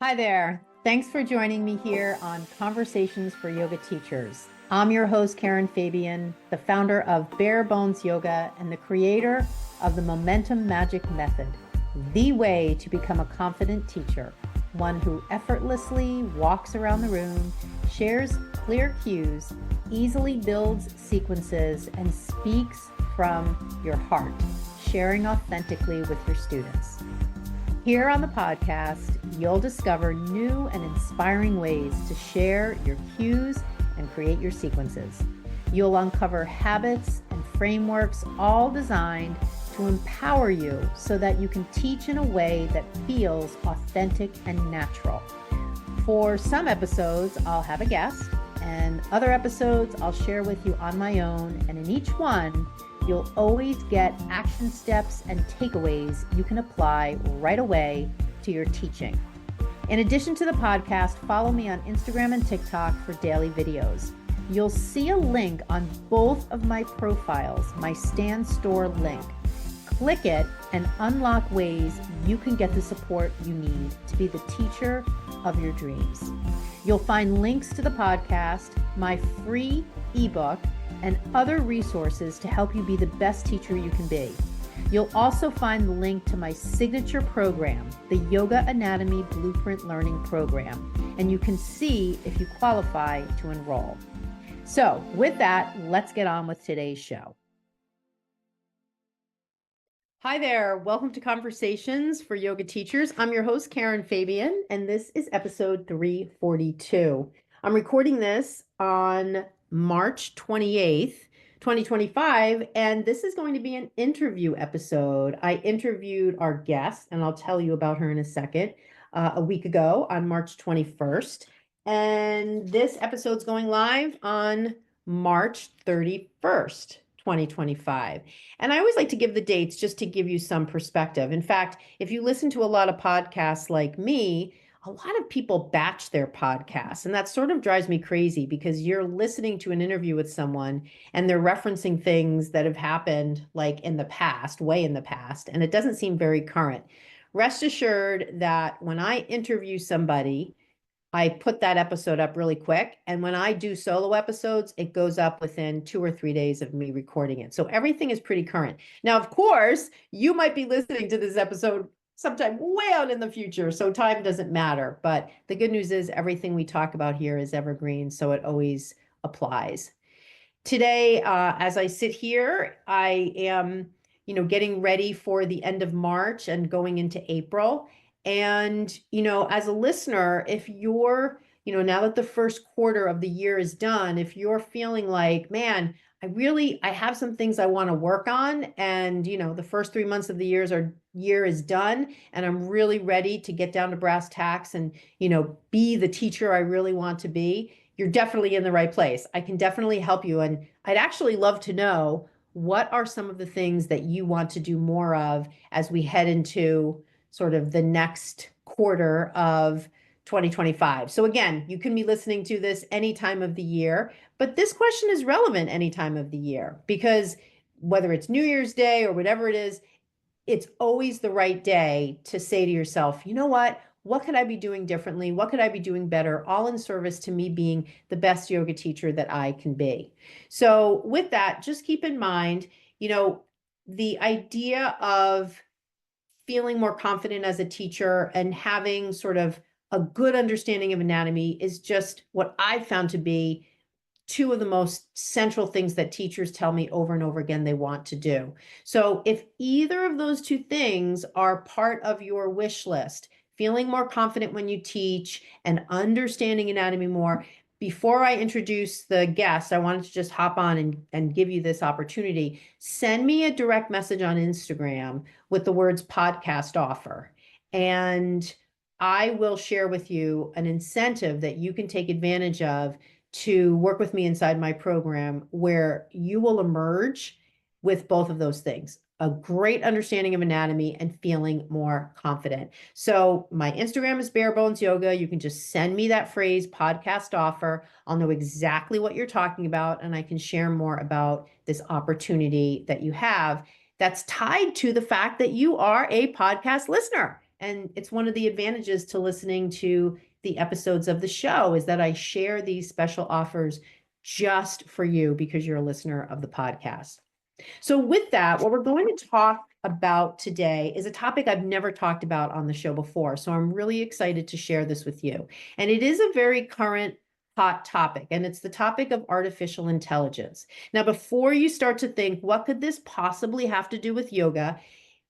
Hi there. Thanks for joining me here on Conversations for Yoga Teachers. I'm your host, Karen Fabian, the founder of Bare Bones Yoga and the creator of the Momentum Magic Method, the way to become a confident teacher, one who effortlessly walks around the room, shares clear cues, easily builds sequences, and speaks from your heart, sharing authentically with your students. Here on the podcast, you'll discover new and inspiring ways to share your cues and create your sequences. You'll uncover habits and frameworks all designed to empower you so that you can teach in a way that feels authentic and natural. For some episodes, I'll have a guest, and other episodes I'll share with you on my own, and in each one, you'll always get action steps and takeaways you can apply right away to your teaching. In addition to the podcast, follow me on Instagram and TikTok for daily videos. You'll see a link on both of my profiles, my Stan Store link. Click it and unlock ways you can get the support you need to be the teacher of your dreams. You'll find links to the podcast, my free ebook, and other resources to help you be the best teacher you can be. You'll also find the link to my signature program, the Yoga Anatomy Blueprint Learning Program, and you can see if you qualify to enroll. So with that, let's get on with today's show. Hi there, welcome to Conversations for Yoga Teachers. I'm your host, Karen Fabian, and this is episode 342. I'm recording this on March 28th, 2025, and this is going to be an interview episode. I interviewed our guest, and I'll tell you about her in a second, a week ago on March 21st, and this episode's going live on March 31st. 2025. And I always like to give the dates just to give you some perspective. In fact, if you listen to a lot of podcasts like me, a lot of people batch their podcasts. And that sort of drives me crazy because you're listening to an interview with someone and they're referencing things that have happened like in the past, way in the past, and it doesn't seem very current. Rest assured that when I interview somebody, I put that episode up really quick. And when I do solo episodes, it goes up within 2 or 3 days of me recording it. So everything is pretty current. Now, of course, you might be listening to this episode sometime way out in the future, so time doesn't matter. But the good news is everything we talk about here is evergreen, so it always applies. Today, as I sit here, I am, getting ready for the end of March and going into April. And, as a listener, if you're, now that the first quarter of the year is done, if you're feeling like, man, I have some things I want to work on. And, the first 3 months of the year is done. And I'm really ready to get down to brass tacks and, be the teacher I really want to be. You're definitely in the right place. I can definitely help you. And I'd actually love to know what are some of the things that you want to do more of as we head into sort of the next quarter of 2025. So again, you can be listening to this any time of the year, but this question is relevant any time of the year because whether it's New Year's Day or whatever it is, it's always the right day to say to yourself, you know what could I be doing differently? What could I be doing better? All in service to me being the best yoga teacher that I can be. So with that, just keep in mind, the idea of feeling more confident as a teacher and having sort of a good understanding of anatomy is just what I've found to be two of the most central things that teachers tell me over and over again they want to do. So if either of those two things are part of your wish list, feeling more confident when you teach and understanding anatomy more, before I introduce the guest, I wanted to just hop on and give you this opportunity. Send me a direct message on Instagram with the words podcast offer. And I will share with you an incentive that you can take advantage of to work with me inside my program where you will emerge with both of those things. A great understanding of anatomy and feeling more confident. So my Instagram is Bare Bones Yoga. You can just send me that phrase, podcast offer. I'll know exactly what you're talking about, and I can share more about this opportunity that you have that's tied to the fact that you are a podcast listener. And it's one of the advantages to listening to the episodes of the show is that I share these special offers just for you because you're a listener of the podcast. So with that, what we're going to talk about today is a topic I've never talked about on the show before. So I'm really excited to share this with you. And it is a very current hot topic, and it's the topic of artificial intelligence. Now, before you start to think, what could this possibly have to do with yoga?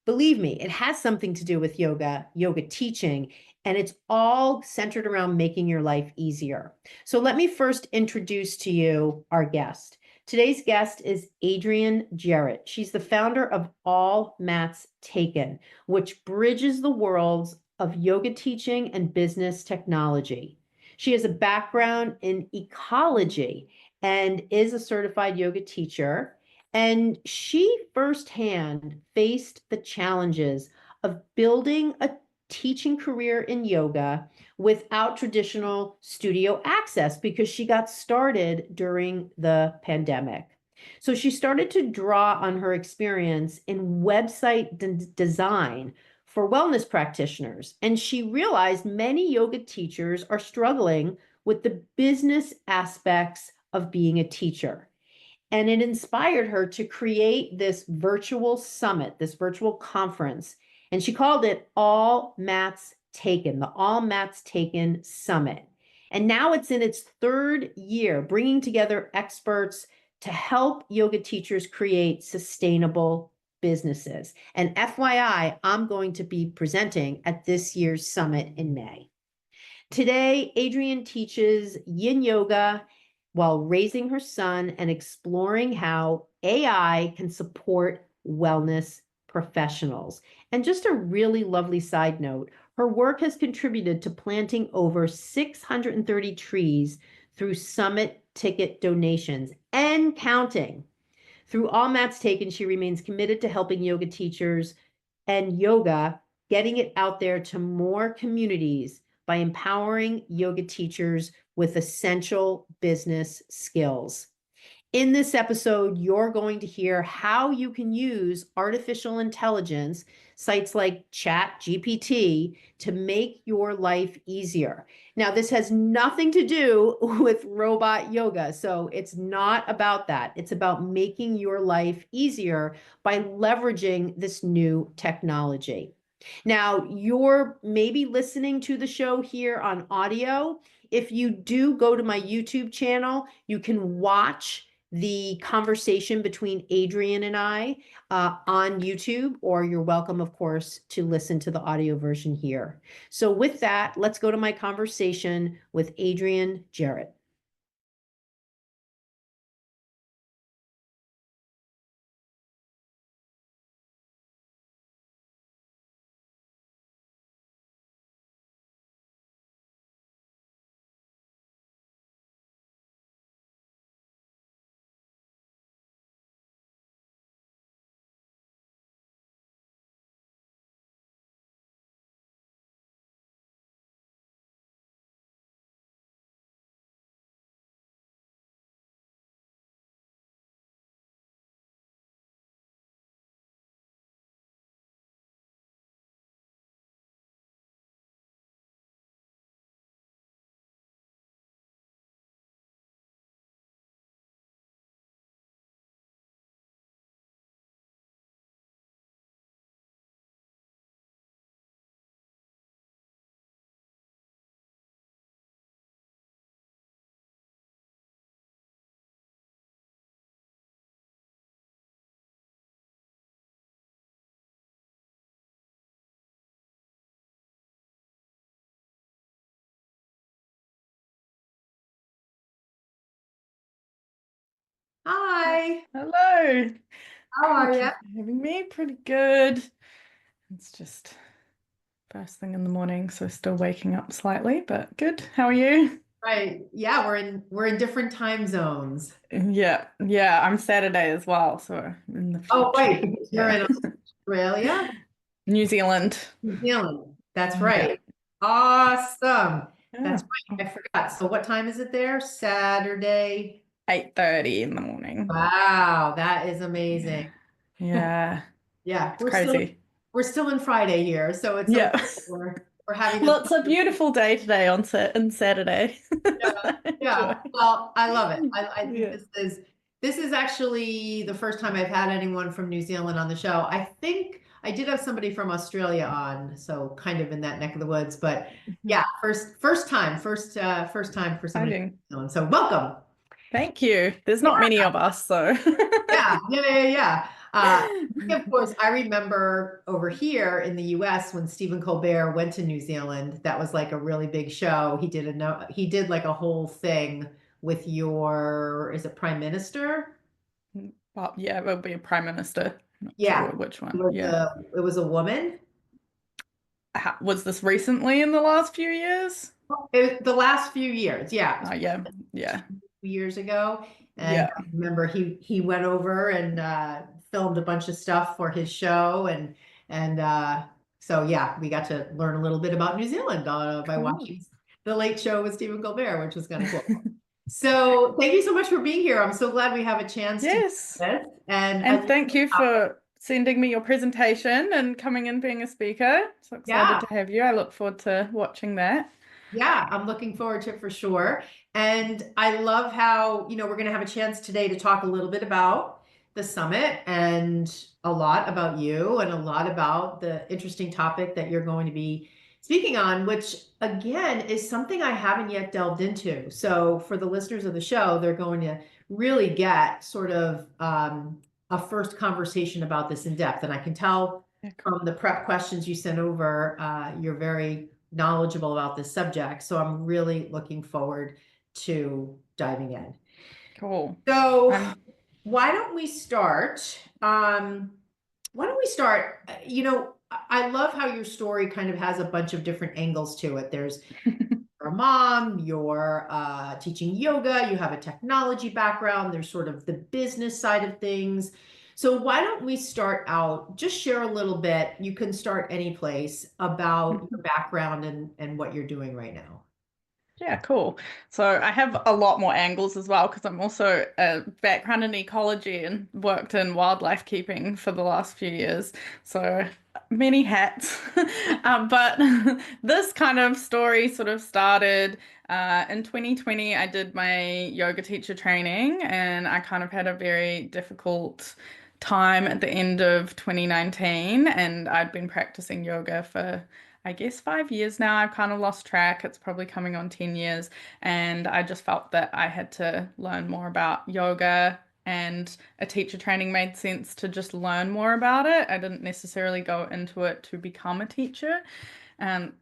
Believe me, it has something to do with yoga teaching, and it's all centered around making your life easier. So let me first introduce to you our guest. Today's guest is Adrianne Jarrett. She's the founder of All Mats Taken, which bridges the worlds of yoga teaching and business technology. She has a background in ecology and is a certified yoga teacher. And she firsthand faced the challenges of building a teaching career in yoga without traditional studio access because she got started during the pandemic. So she started to draw on her experience in website design for wellness practitioners. And she realized many yoga teachers are struggling with the business aspects of being a teacher. And it inspired her to create this virtual summit, this virtual conference. And she called it All Mats Taken, the All Mats Taken Summit. And now it's in its third year, bringing together experts to help yoga teachers create sustainable businesses. And FYI, I'm going to be presenting at this year's summit in May. Today, Adrianne teaches yin yoga while raising her son and exploring how AI can support wellness professionals. And just a really lovely side note, her work has contributed to planting over 630 trees through summit ticket donations and counting. Through All Mats Taken, she remains committed to helping yoga teachers and yoga, getting it out there to more communities by empowering yoga teachers with essential business skills. In this episode, you're going to hear how you can use artificial intelligence, sites like ChatGPT, to make your life easier. Now, this has nothing to do with robot yoga, so it's not about that. It's about making your life easier by leveraging this new technology. Now, you're maybe listening to the show here on audio. If you do go to my YouTube channel, you can watch the conversation between Adrianne and I on YouTube, or you're welcome, of course, to listen to the audio version here. So with that, let's go to my conversation with Adrianne Jarrett. Hi, Hello. how are Thank you you? for having me. Pretty good. It's just first thing in the morning, so still waking up slightly, but good. How are you? Right. Yeah, we're in different time zones. Yeah. I'm Saturday as well, so I'm in the Oh, future. right, because you're Yeah. in Australia, New Zealand. New Zealand. That's Yeah. right. Awesome. That's Yeah. right. I forgot. So what time is it there? Saturday. 8:30 in the morning. Wow, that is Yeah. amazing. Yeah. Yeah, It's we're still crazy. we're still in Friday here, so it's okay. Yeah. We're having Well, this it's a beautiful day today on Saturday. Yeah, Enjoy. yeah. Well, I love it. I think Yeah. this is actually the first time I've had anyone from New Zealand on the show. I think I did have somebody from Australia on, so kind of in that neck of the woods. But Mhm. yeah, first time for somebody from Exciting. New Zealand. So welcome. Thank you. There's Yeah, not many of us, so. yeah. Of course, I remember over here in the US when Stephen Colbert went to New Zealand, that was like a really big show. He did like a whole thing with your, is it Prime Minister? Well, yeah, it will be a prime minister. Not sure Yeah, which one. Yeah. it was a woman. Was this recently in the last few years? The last few years, yeah, it was Oh, yeah. Yeah. 2 years ago. And Yeah. I remember he went over and filmed a bunch of stuff for his show and so yeah, we got to learn a little bit about New Zealand by Cool. watching the Late Show with Stephen Colbert, which was kind of cool. So thank you so much for being here. I'm so glad we have a chance to do Yes. this. And I And love thank this you topic. for sending me your presentation and coming and being a speaker. So excited Yeah. to have you. I look forward to watching that. Yeah, I'm looking forward to it for sure. And I love how, we're going to have a chance today to talk a little bit about the summit and a lot about you and a lot about the interesting topic that you're going to be speaking on, which again is something I haven't yet delved into. So for the listeners of the show, they're going to really get sort of a first conversation about this in depth. And I can tell Yeah, cool. from the prep questions you sent over, you're very knowledgeable about this subject. So I'm really looking forward to diving in. Cool. So I'm why don't we start? Why don't we start? I love how your story kind of has a bunch of different angles to it. There's a mom, you're teaching yoga, you have a technology background, there's sort of the business side of things. So why don't we start out, just share a little bit, you can start any place, about your background and what you're doing right now. Yeah, cool. So I have a lot more angles as well because I'm also a background in ecology and worked in wildlife keeping for the last few years. So many hats. But this kind of story sort of started in 2020. I did my yoga teacher training and I kind of had a very difficult time at the end of 2019 and I'd been practicing yoga for I guess 5 years now. I've kind of lost track. It's probably coming on 10 years. And I just felt that I had to learn more about yoga and a teacher training made sense to just learn more about it. I didn't necessarily go into it to become a teacher. Um,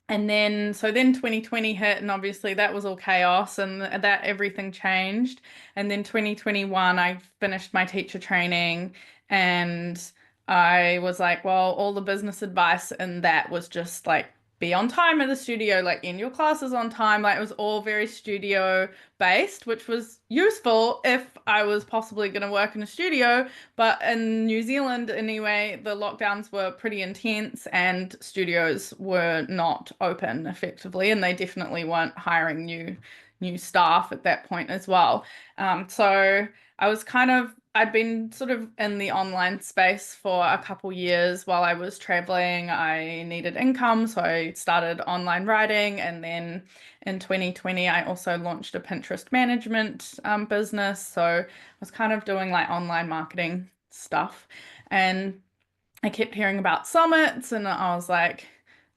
so then 2020 hit, and obviously that was all chaos, and that everything changed. And then 2021, I finished my teacher training, and I was like, well, all the business advice and that was just like, be on time at the studio, like in your classes on time. Like it was all very studio based, which was useful if I was possibly going to work in a studio. But in New Zealand, anyway, the lockdowns were pretty intense and studios were not open effectively, and they definitely weren't hiring new staff at that point as well. So I was I'd been sort of in the online space for a couple years while I was traveling. I needed income, so I started online writing, and then in 2020, I also launched a Pinterest management business. So I was kind of doing like online marketing stuff. And I kept hearing about summits, and I was like,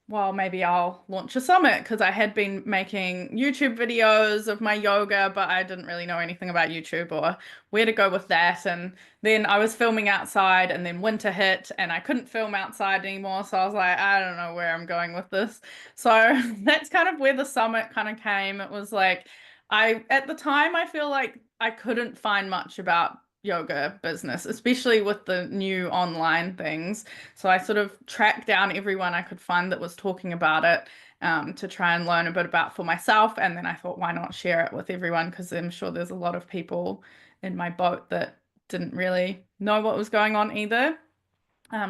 well, maybe I'll launch a summit because I had been making YouTube videos of my yoga, but I didn't really know anything about YouTube or where to go with that. And then I was filming outside, and then winter hit, and I couldn't film outside anymore. So I was like, I don't know where I'm going with this. So that's kind of where the summit kind of came. It was like, at the time, I feel like I couldn't find much about yoga business, especially with the new online things. So I sort of tracked down everyone I could find that was talking about it to try and learn a bit about for myself. And then I thought, why not share it with everyone? Because I'm sure there's a lot of people in my boat that didn't really know what was going on either.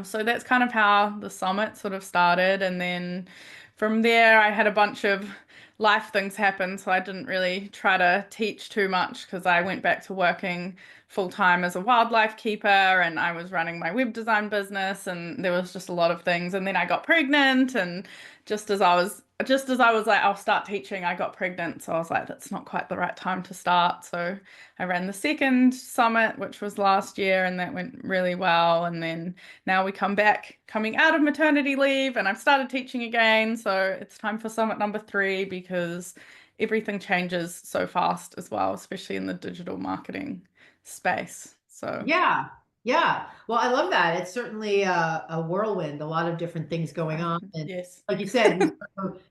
So that's kind of how the summit sort of started. And then from there, I had a bunch of life things happen. So I didn't really try to teach too much because I went back to working full time as a wildlife keeper, and I was running my web design business, and there was just a lot of things. And then I got pregnant, and just as I was like, I'll start teaching, I got pregnant. So I was like, that's not quite the right time to start. So I ran the second summit, which was last year, and that went really well. And then now we coming out of maternity leave, and I've started teaching again. So it's time for summit number 3 because everything changes so fast as well, especially in the digital marketing space. So Yeah. Yeah. Well, I love that. It's certainly a whirlwind, a lot of different things going on. And yes. like you said,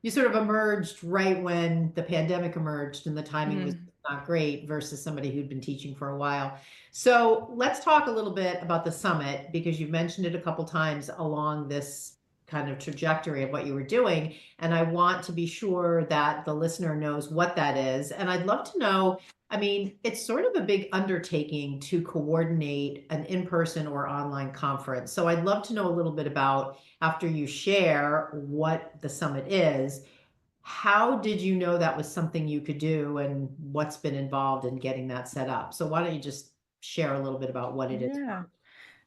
you sort of emerged right when the pandemic emerged and the timing was Mm, not great versus somebody who'd been teaching for a while. So let's talk a little bit about the summit because you've mentioned it a couple times along this kind of trajectory of what you were doing. And I want to be sure that the listener knows what that is. And I'd love to know, I mean, it's sort of a big undertaking to coordinate an in-person or online conference. So I'd love to know a little bit about, after you share what the summit is, how did you know that was something you could do and what's been involved in getting that set up? So why don't you just share a little bit about what it is yeah. first?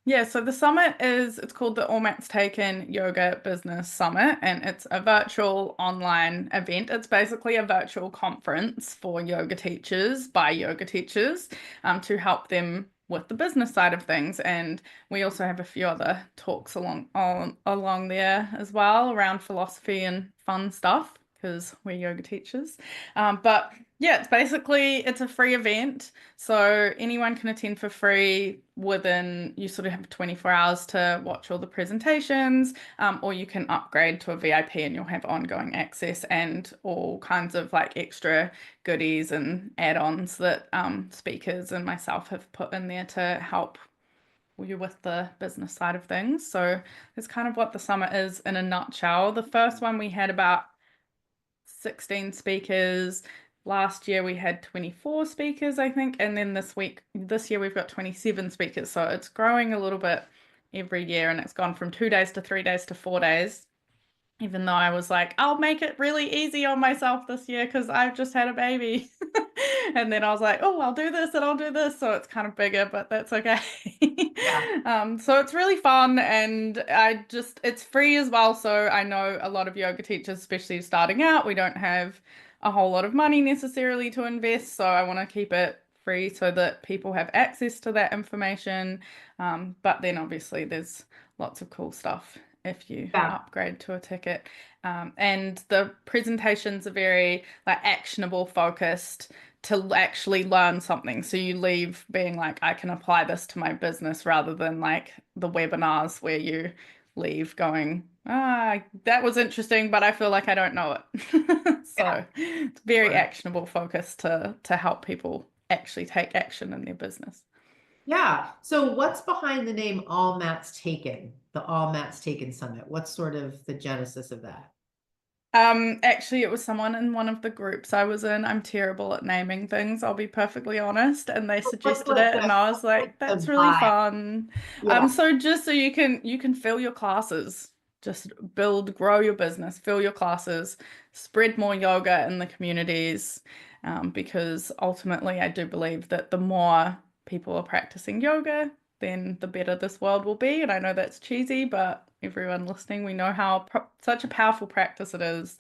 Yeah, so the summit it's called the All Mats Taken Yoga Business Summit, and it's a virtual online event. It's basically a virtual conference for yoga teachers by yoga teachers to help them with the business side of things. And we also have a few other talks along there as well around philosophy and fun stuff because we're yoga teachers. But yeah, it's a free event. So anyone can attend for free you sort of have 24 hours to watch all the presentations, or you can upgrade to a VIP and you'll have ongoing access and all kinds of like extra goodies and add-ons that speakers and myself have put in there to help you with the business side of things. So that's kind of what the summit is in a nutshell. The first one we had about 16 speakers. Last year we had 24 speakers, I think, and then this year we've got 27 speakers. So it's growing a little bit every year, and it's gone from 2 days to 3 days to 4 days. Even though I was like, I'll make it really easy on myself this year because I've just had a baby. And then I was like, oh, I'll do this and I'll do this. So it's kind of bigger, but that's okay. Yeah. So it's really fun and it's free as well. So I know a lot of yoga teachers, especially starting out, we don't have a whole lot of money necessarily to invest. So I want to keep it free so that people have access to that information. But then obviously there's lots of cool stuff if you Yeah. upgrade to a ticket. And the presentations are very like actionable focused to actually learn something. So you leave being like, I can apply this to my business rather than like the webinars where you leave going, that was interesting, but I feel like I don't know it. Yeah. So it's very Sure. actionable focus to help people actually take action in their business. Yeah. So what's behind the name All Mats Taken, the All Mats Taken Summit? What's sort of the genesis of that? Actually, it was someone in one of the groups I was in. I'm terrible at naming things, I'll be perfectly honest. And they What's suggested like it, and I was what's like, the that's really vibe? fun. Yeah. So just so you can fill your classes, just grow your business, fill your classes, spread more yoga in the communities. Because ultimately, I do believe that the more people are practicing yoga, then the better this world will be. And I know that's cheesy, but everyone listening, we know how such a powerful practice it is.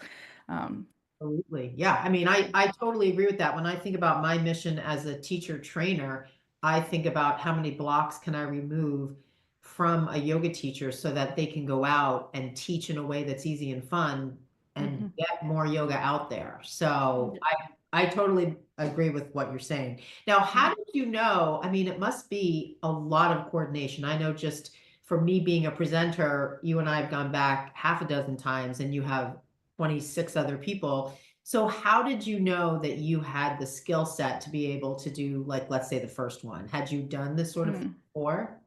Um, Absolutely. Yeah. I mean, I totally agree with that. When I think about my mission as a teacher trainer, I think about how many blocks can I remove from a yoga teacher so that they can go out and teach in a way that's easy and fun and mhm. get more yoga out there. So I totally agree with what you're saying. Now, how Yeah. did you know? I mean, it must be a lot of coordination. I know just for me being a presenter, you and I have gone back half a dozen times and you have 26 other people. So how did you know that you had the skill set to be able to do, like, let's say the first one? Had you done this sort of thing Mm. before?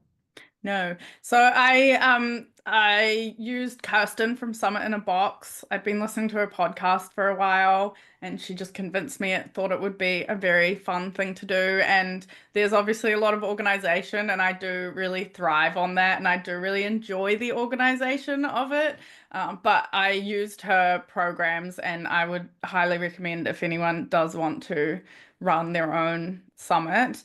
No. So I used Kirsten from Summit in a Box. I'd been listening to her podcast for a while and she just convinced me it thought it would be a very fun thing to do. And there's obviously a lot of organization and I do really thrive on that and I do really enjoy the organization of it. But I used her programs and I would highly recommend if anyone does want to run their own summit.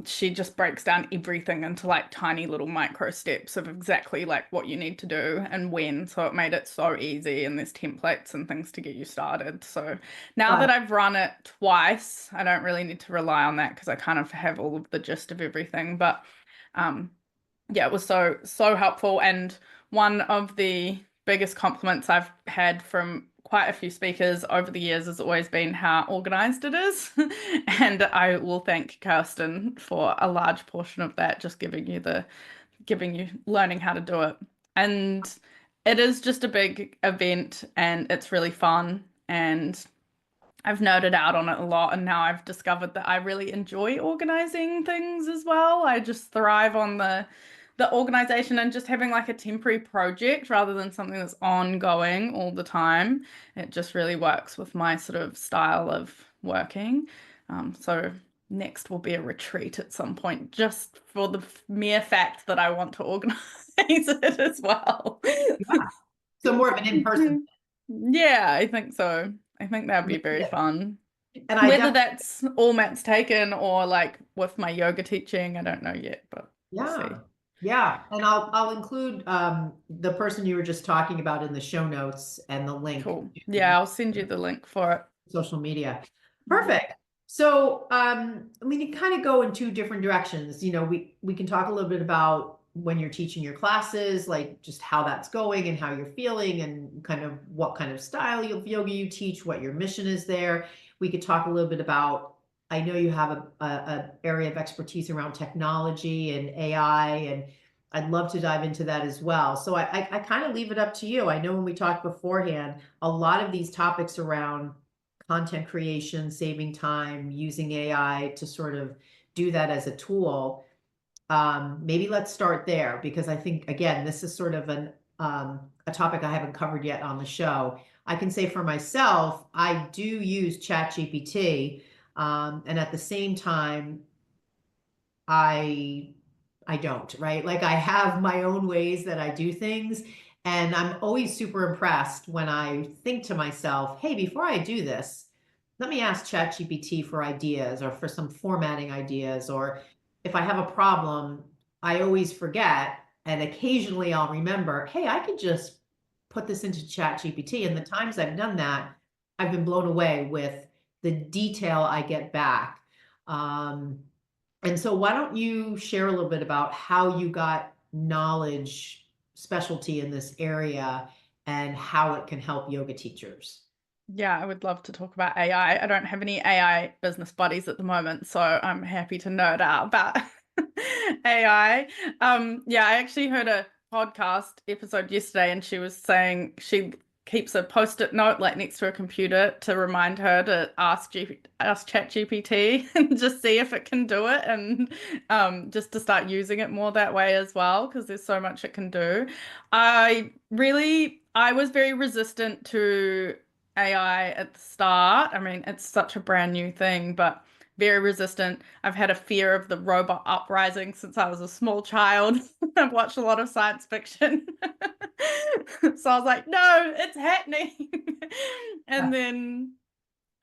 she just breaks down everything into like tiny little micro steps of exactly like what you need to do and when. So it made it so easy, and there's templates and things to get you started. So now Got that it. I've run it twice, I don't really need to rely on that because I kind of have all of the gist of everything. But um, yeah, it was so helpful. And one of the biggest compliments I've had from quite a few speakers over the years has always been how organized it is. And I will thank Kirsten for a large portion of that, just giving you learning how to do it. And it is just a big event and it's really fun. And I've nerded out on it a lot, and now I've discovered that I really enjoy organizing things as well. I just thrive on the organization and just having like a temporary project rather than something that's ongoing all the time. It just really works with my sort of style of working. So next will be a retreat at some point, just for the mere fact that I want to organize it as well. Yeah. So more of an in-person. Yeah, I think so. I think that'd be very Yeah. fun. And I Whether definitely, that's all mats taken or like with my yoga teaching, I don't know yet, but we'll see. yeah. Yeah. And I'll include the person you were just talking about in the show notes and the link Cool. to Yeah, I'll send you the link for it. social media. Perfect. So, I mean, you kind of go in two different directions. You know, we can talk a little bit about when you're teaching your classes, like just how that's going and how you're feeling and kind of what kind of style of yoga you teach, what your mission is there. We could talk a little bit about, I know you have a area of expertise around technology and AI, and I'd love to dive into that as well. So I kind of leave it up to you. I know when we talked beforehand, a lot of these topics around content creation, saving time, using AI to sort of do that as a tool. Maybe let's start there because I think, again, this is sort of a topic I haven't covered yet on the show. I can say for myself, I do use ChatGPT, and at the same time, I I don't, right? Like I have my own ways that I do things. And I'm always super impressed when I think to myself, hey, before I do this, let me ask ChatGPT for ideas or for some formatting ideas. Or if I have a problem, I always forget. And occasionally I'll remember, hey, I could just put this into ChatGPT. And the times I've done that, I've been blown away with the detail I get back. Um, and so why don't you share a little bit about how you got knowledge specialty in this area and how it can help yoga teachers? Yeah, I would love to talk about AI. I don't have any AI business buddies at the moment, so I'm happy to nerd out about AI. Yeah, I actually heard a podcast episode yesterday, and she was saying she keeps a post-it note like next to her computer to remind her to ask ChatGPT and just see if it can do it, and just to start using it more that way as well, because there's so much it can do. I was very resistant to AI at the start. I mean, it's such a brand new thing, but very resistant. I've had a fear of the robot uprising since I was a small child. I've watched a lot of science fiction. So I was like, no, it's happening. And then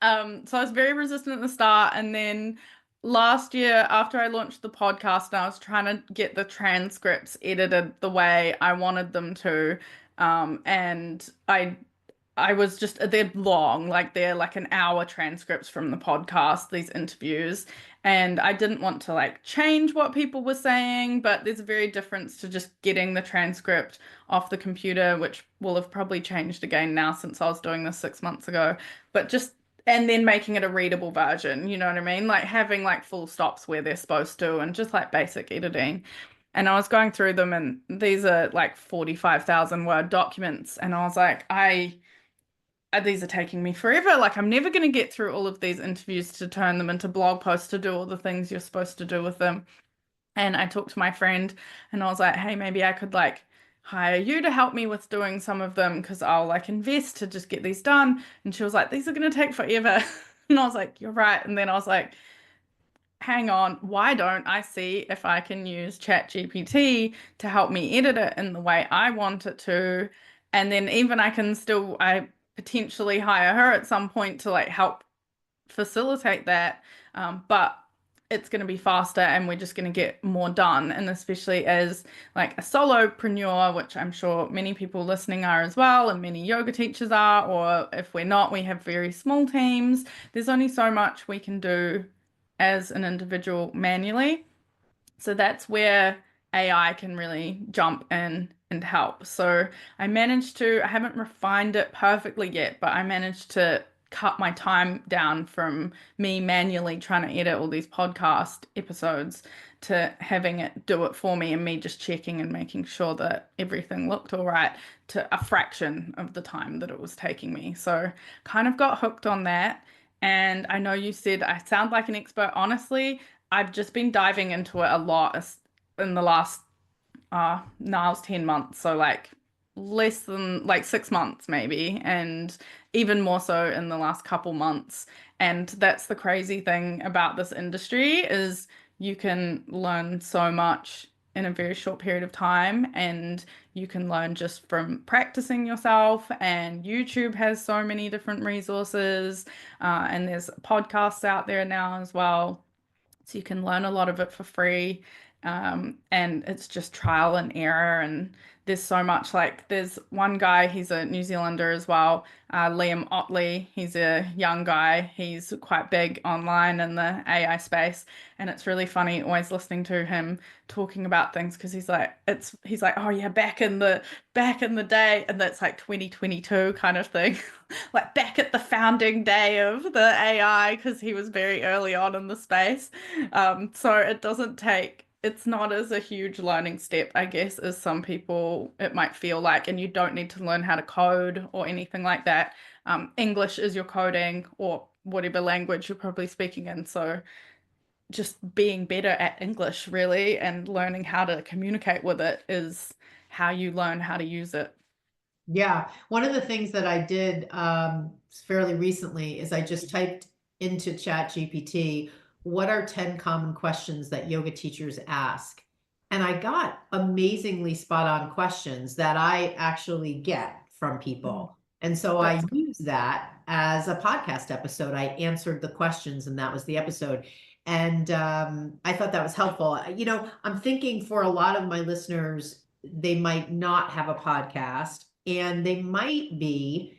so I was very resistant at the start, and then last year after I launched the podcast, and I was trying to get the transcripts edited the way I wanted them to. And I was just, they're long, like they're like an hour transcripts from the podcast, these interviews. And I didn't want to like change what people were saying, but there's a very difference to just getting the transcript off the computer, which will have probably changed again now since I was doing this 6 months ago. But just, and then making it a readable version, you know what I mean? Like having like full stops where they're supposed to and just like basic editing. And I was going through them, and these are like 45,000 word documents. And I was like, these are taking me forever. Like, I'm never going to get through all of these interviews to turn them into blog posts to do all the things you're supposed to do with them. And I talked to my friend and I was like, hey, maybe I could like hire you to help me with doing some of them because I'll like invest to just get these done. And she was like, these are going to take forever. And I was like, you're right. And then I was like, hang on, why don't I see if I can use ChatGPT to help me edit it in the way I want it to? And then even I potentially hire her at some point to like help facilitate that. But it's going to be faster and we're just going to get more done. And especially as like a solopreneur, which I'm sure many people listening are as well, and many yoga teachers are, or if we're not, we have very small teams. There's only so much we can do as an individual manually. So that's where AI can really jump in and help. So I haven't refined it perfectly yet, but I managed to cut my time down from me manually trying to edit all these podcast episodes to having it do it for me and me just checking and making sure that everything looked all right to a fraction of the time that it was taking me. So kind of got hooked on that. And I know you said I sound like an expert. Honestly, I've just been diving into it a lot in the last now it's 10 months, so like less than like 6 months maybe, and even more so in the last couple months. And that's the crazy thing about this industry is you can learn so much in a very short period of time, and you can learn just from practicing yourself. And YouTube has so many different resources, and there's podcasts out there now as well. So you can learn a lot of it for free. And it's just trial and error. And there's so much like there's one guy, he's a New Zealander as well, Liam Otley. He's a young guy. He's quite big online in the AI space. And it's really funny always listening to him talking about things because he's like, oh yeah, back in the day, and that's like 2022 kind of thing. Like back at the founding day of the AI, because he was very early on in the space. So it's not as a huge learning step, I guess, as some people it might feel like, and you don't need to learn how to code or anything like that. English is your coding or whatever language you're probably speaking in. So just being better at English, really, and learning how to communicate with it is how you learn how to use it. Yeah, one of the things that I did fairly recently is I just typed into ChatGPT, what are 10 common questions that yoga teachers ask? And I got amazingly spot on questions that I actually get from people. And so I That's use that as a podcast episode. I answered the questions and that was the episode. And I thought that was helpful. I'm thinking for a lot of my listeners, they might not have a podcast and they might be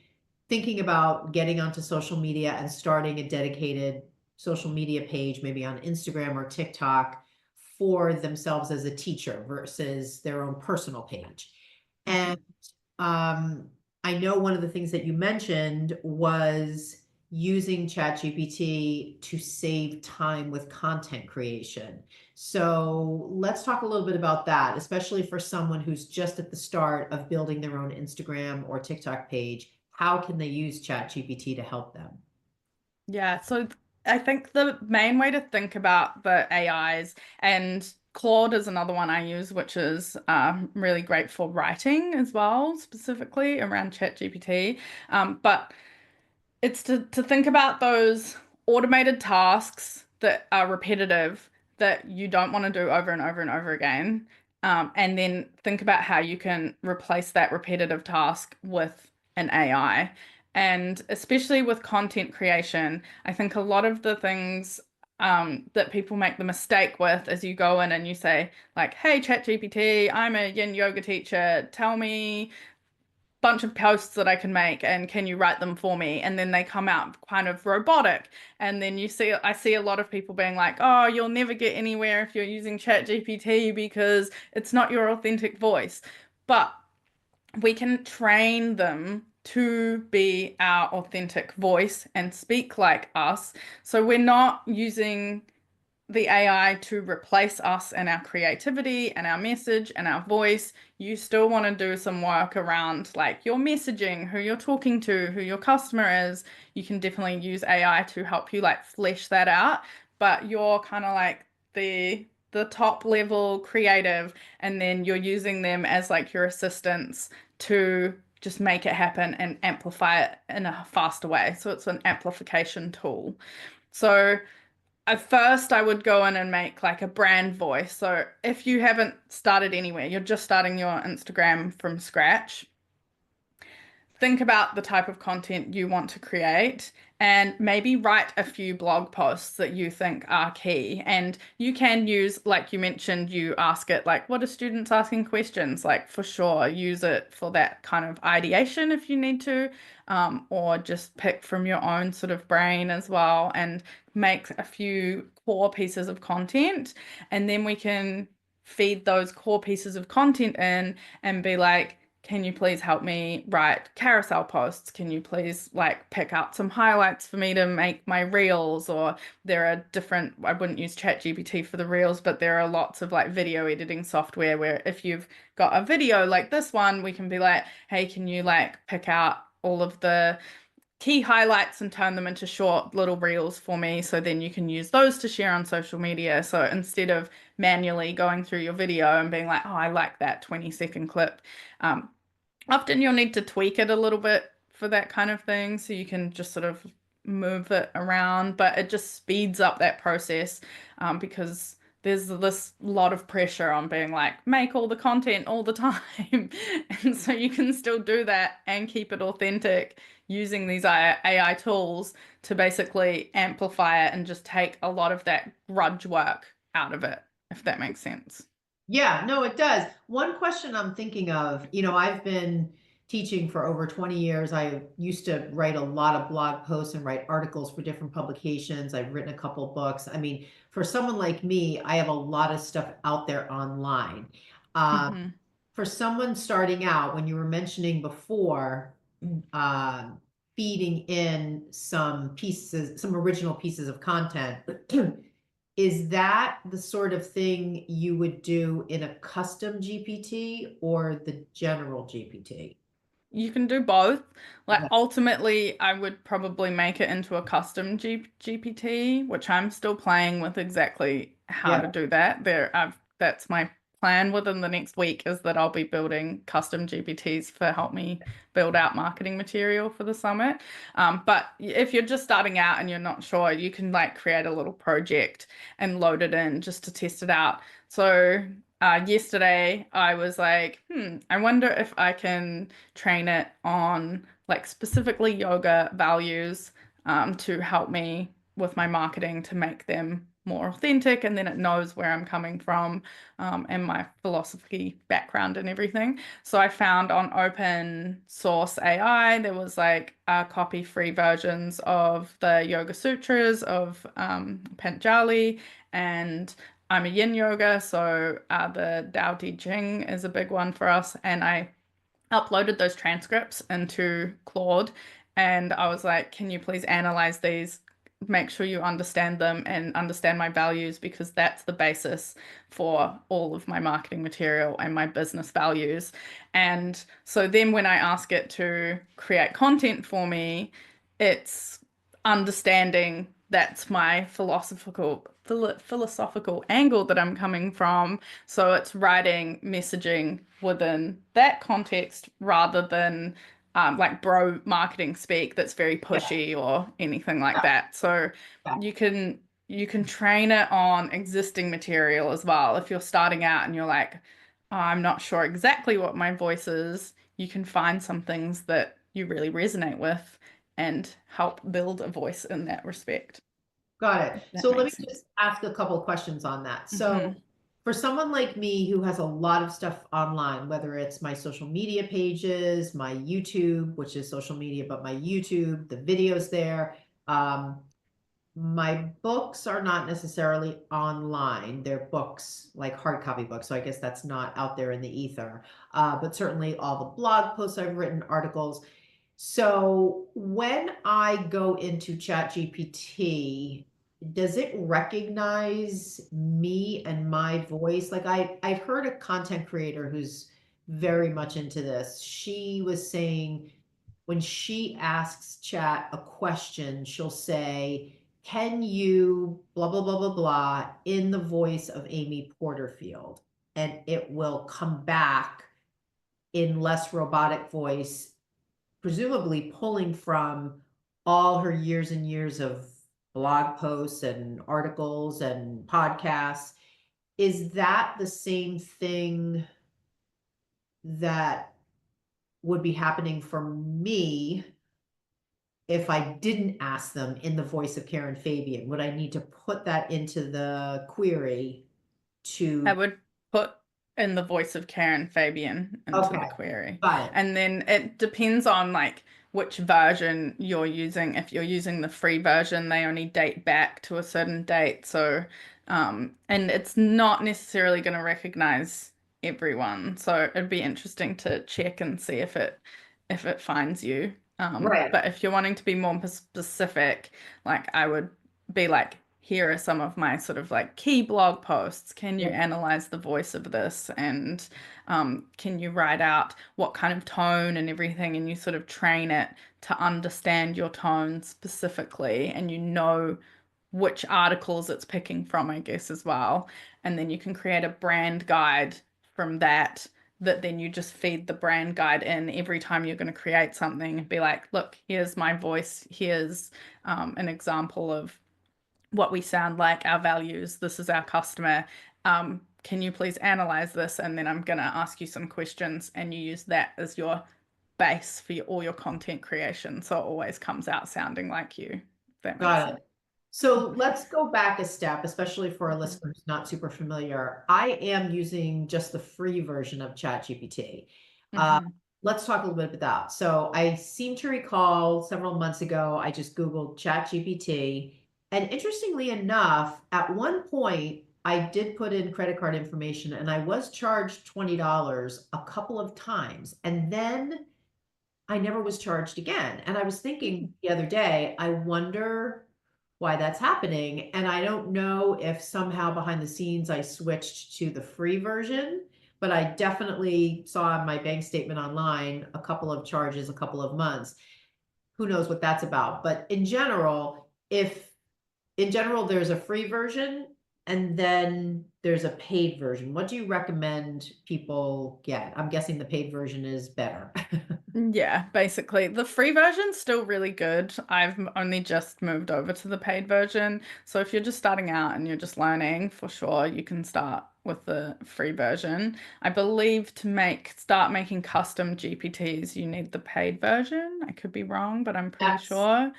thinking about getting onto social media and starting a dedicated social media page, maybe on Instagram or TikTok for themselves as a teacher versus their own personal page. And I know one of the things that you mentioned was using ChatGPT to save time with content creation. So let's talk a little bit about that, especially for someone who's just at the start of building their own Instagram or TikTok page. How can they use ChatGPT to help them? Yeah, so I think the main way to think about the AIs, and Claude is another one I use, which is really great for writing as well, specifically around ChatGPT. But it's to think about those automated tasks that are repetitive that you don't want to do over and over and over again. And then think about how you can replace that repetitive task with an AI. And especially with content creation, I think a lot of the things that people make the mistake with is you go in and you say, like, hey, ChatGPT, I'm a yin yoga teacher. Tell me bunch of posts that I can make and can you write them for me? And then they come out kind of robotic. And then I see a lot of people being like, oh, you'll never get anywhere if you're using ChatGPT because it's not your authentic voice. But we can train them to be our authentic voice and speak like us. So we're not using the AI to replace us and our creativity and our message and our voice. You still want to do some work around like your messaging, who you're talking to, who your customer is. You can definitely use AI to help you like flesh that out, but you're kind of like the top level creative, and then you're using them as like your assistants to just make it happen and amplify it in a faster way. So it's an amplification tool. So at first, I would go in and make like a brand voice. So if you haven't started anywhere, you're just starting your Instagram from scratch, think about the type of content you want to create and maybe write a few blog posts that you think are key. And you can use, like you mentioned, you ask it like, what are students asking questions? Like, for sure, use it for that kind of ideation if you need to, or just pick from your own sort of brain as well and make a few core pieces of content. And then we can feed those core pieces of content in and be like, can you please help me write carousel posts? Can you please like pick out some highlights for me to make my reels? Or there are different, I wouldn't use ChatGPT for the reels, but there are lots of like video editing software where if you've got a video like this one, we can be like, hey, can you like pick out all of the key highlights and turn them into short little reels for me, so then you can use those to share on social media. So instead of manually going through your video and being like, oh, I like that 20-second clip, often you'll need to tweak it a little bit for that kind of thing, so you can just sort of move it around, but it just speeds up that process, because there's this lot of pressure on being like, make all the content all the time. And so you can still do that and keep it authentic using these AI tools to basically amplify it and just take a lot of that grudge work out of it, if that makes sense. Yeah, no, it does. One question I'm thinking of, I've been teaching for over 20 years. I used to write a lot of blog posts and write articles for different publications. I've written a couple books. I mean, for someone like me, I have a lot of stuff out there online. Hmm. For someone starting out, when you were mentioning before, uh, feeding in some pieces, some original pieces of content, is that the sort of thing you would do in a custom GPT or the general GPT? You can do both. Like Okay. ultimately, I would probably make it into a custom GPT, which I'm still playing with exactly how Yeah. to do that. That's my plan within the next week, is that I'll be building custom GPTs for help me build out marketing material for the summit. But if you're just starting out and you're not sure, you can like create a little project and load it in just to test it out. So yesterday I was like, I wonder if I can train it on like specifically yoga values, to help me with my marketing to make them more authentic, and then it knows where I'm coming from, and my philosophy background and everything. So I found on open source AI there was like copy free versions of the Yoga Sutras of Patanjali, and I'm a yin yoga, so the Tao Te Ching is a big one for us. And I uploaded those transcripts into Claude, and I was like, can you please analyze these? Make sure you understand them and understand my values, because that's the basis for all of my marketing material and my business values. And so then when I ask it to create content for me, it's understanding that's my philosophical angle that I'm coming from. So it's writing messaging within that context rather than like bro marketing speak that's very Yeah. pushy or anything like Yeah. that. So Yeah. you can train it on existing material as well. If you're starting out and you're like, oh, I'm not sure exactly what my voice is, you can find some things that you really resonate with and help build a voice in that respect, Got it. if that So let me makes sense. just ask a couple of questions on that. So Hmm. for someone like me who has a lot of stuff online, whether it's my social media pages, my YouTube, which is social media, but my YouTube, the videos there, my books are not necessarily online. They're books, like hard copy books. So I guess that's not out there in the ether. But certainly all the blog posts I've written, articles. So when I go into ChatGPT, does it recognize me and my voice? Like I've heard a content creator who's very much into this. She was saying when she asks Chat a question, she'll say, can you blah, blah, blah, blah, blah, in the voice of Amy Porterfield? And it will come back in less robotic voice, presumably pulling from all her years and years of blog posts and articles and podcasts. Is that the same thing that would be happening for me? if I didn't ask them in the voice of Karen Fabian? Would I need to put that into the query I to, would put in the voice of Karen Fabian into the okay, query. got it. And then it depends on like which version you're using. If you're using the free version, they only date back to a certain date. So, and it's not necessarily going to recognize everyone. So it'd be interesting to check and see if it finds you. Right. But if you're wanting to be more specific, like I would be like, here are some of my sort of like key blog posts. Can you Yeah. analyze the voice of this? And can you write out what kind of tone and everything? And you sort of train it to understand your tone specifically, and you know which articles it's picking from, I guess, as well. And then you can create a brand guide from that, that then you just feed the brand guide in every time you're going to create something and be like, look, here's my voice. Here's an example of what we sound like, our values. This is our customer. Can you please analyze this? And then I'm going to ask you some questions, and you use that as your base for all your content creation. So it always comes out sounding like you. If that makes Got sense. it. So let's go back a step, especially for our listeners not super familiar. I am using just the free version of ChatGPT. Mm-hmm. Let's talk a little bit about that. So I seem to recall several months ago, I just Googled ChatGPT. And interestingly enough, at one point, I did put in credit card information and I was charged $20 a couple of times. And then I never was charged again. And I was thinking the other day, I wonder why that's happening. And I don't know if somehow behind the scenes I switched to the free version, but I definitely saw in my bank statement online a couple of charges, a couple of months. Who knows what that's about? But in general, if in general there's a free version and then there's a paid version, what do you recommend people get? I'm guessing the paid version is better. Yeah, basically. The free version's still really good. I've only just moved over to the paid version. So if you're just starting out and you're just learning, for sure, you can start with the free version. I believe to start making custom GPTs, you need the paid version. I could be wrong, but I'm pretty Yes. sure.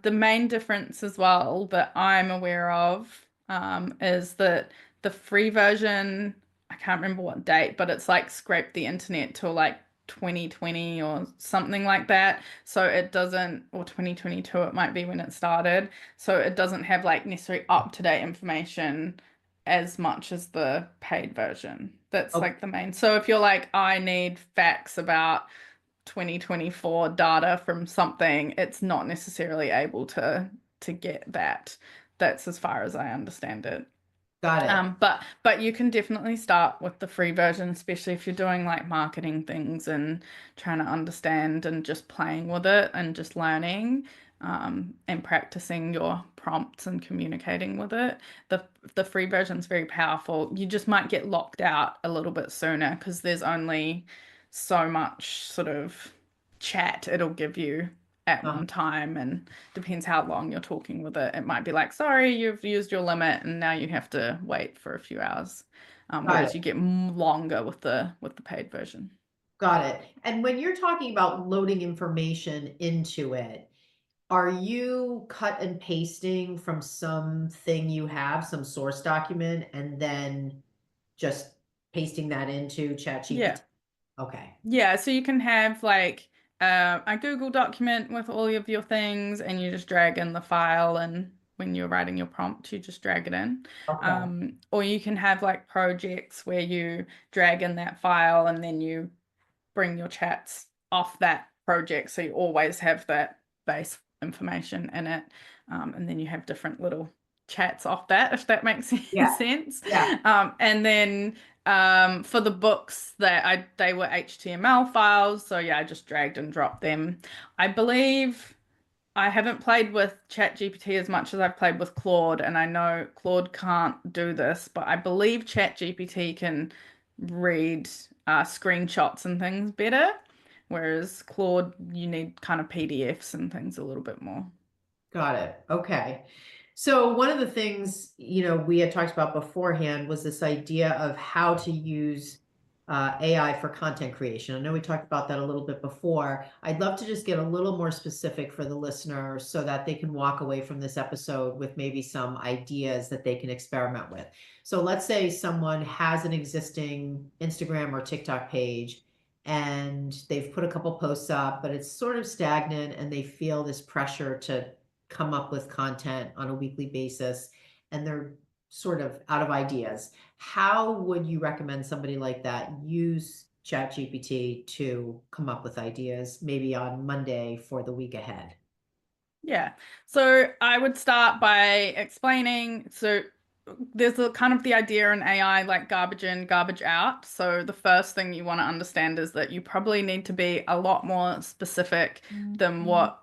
The main difference as well that I'm aware of, is that the free version, I can't remember what date, but it's like scraped the internet till like 2020 or something like that. So it doesn't, or 2022, it might be when it started. So it doesn't have like necessarily up-to-date information as much as the paid version. That's Okay. like the main. So if you're like, I need facts about 2024 data from something, it's not necessarily able to get that. That's as far as I understand it. Got it. But you can definitely start with the free version, especially if you're doing like marketing things and trying to understand and just playing with it and just learning, and practicing your prompts and communicating with it. The free version is very powerful. You just might get locked out a little bit sooner because there's only so much sort of chat it'll give you at Uh, one time, and depends how long you're talking with it. It might be like, sorry, you've used your limit and now you have to wait for a few hours. Got Whereas it. you get longer with the paid version. Got it. And when you're talking about loading information into it, are you cut and pasting from something you have, some source document, and then just pasting that into Yeah. ChatGPT? Okay. Yeah, so you can have like a Google document with all of your things, and you just drag in the file, and when you're writing your prompt, you just drag it in. Okay. Or you can have like projects where you drag in that file and then you bring your chats off that project. So you always have that base information in it. And then you have different little chats off that, if that makes Yeah. sense. Yeah. And then for the books they were HTML files. So yeah, I just dragged and dropped them. I believe I haven't played with ChatGPT as much as I've played with Claude, and I know Claude can't do this, but I believe ChatGPT can read screenshots and things better, whereas Claude, you need kind of PDFs and things a little bit more. Got it. Okay. So one of the things, we had talked about beforehand was this idea of how to use AI for content creation. I know we talked about that a little bit before. I'd love to just get a little more specific for the listener so that they can walk away from this episode with maybe some ideas that they can experiment with. So let's say someone has an existing Instagram or TikTok page and they've put a couple posts up, but it's sort of stagnant and they feel this pressure to come up with content on a weekly basis and they're sort of out of ideas. How would you recommend somebody like that use ChatGPT to come up with ideas, maybe on Monday for the week ahead? Yeah. So I would start by explaining. So there's a kind of the idea in AI like garbage in, garbage out. So the first thing you want to understand is that you probably need to be a lot more specific than what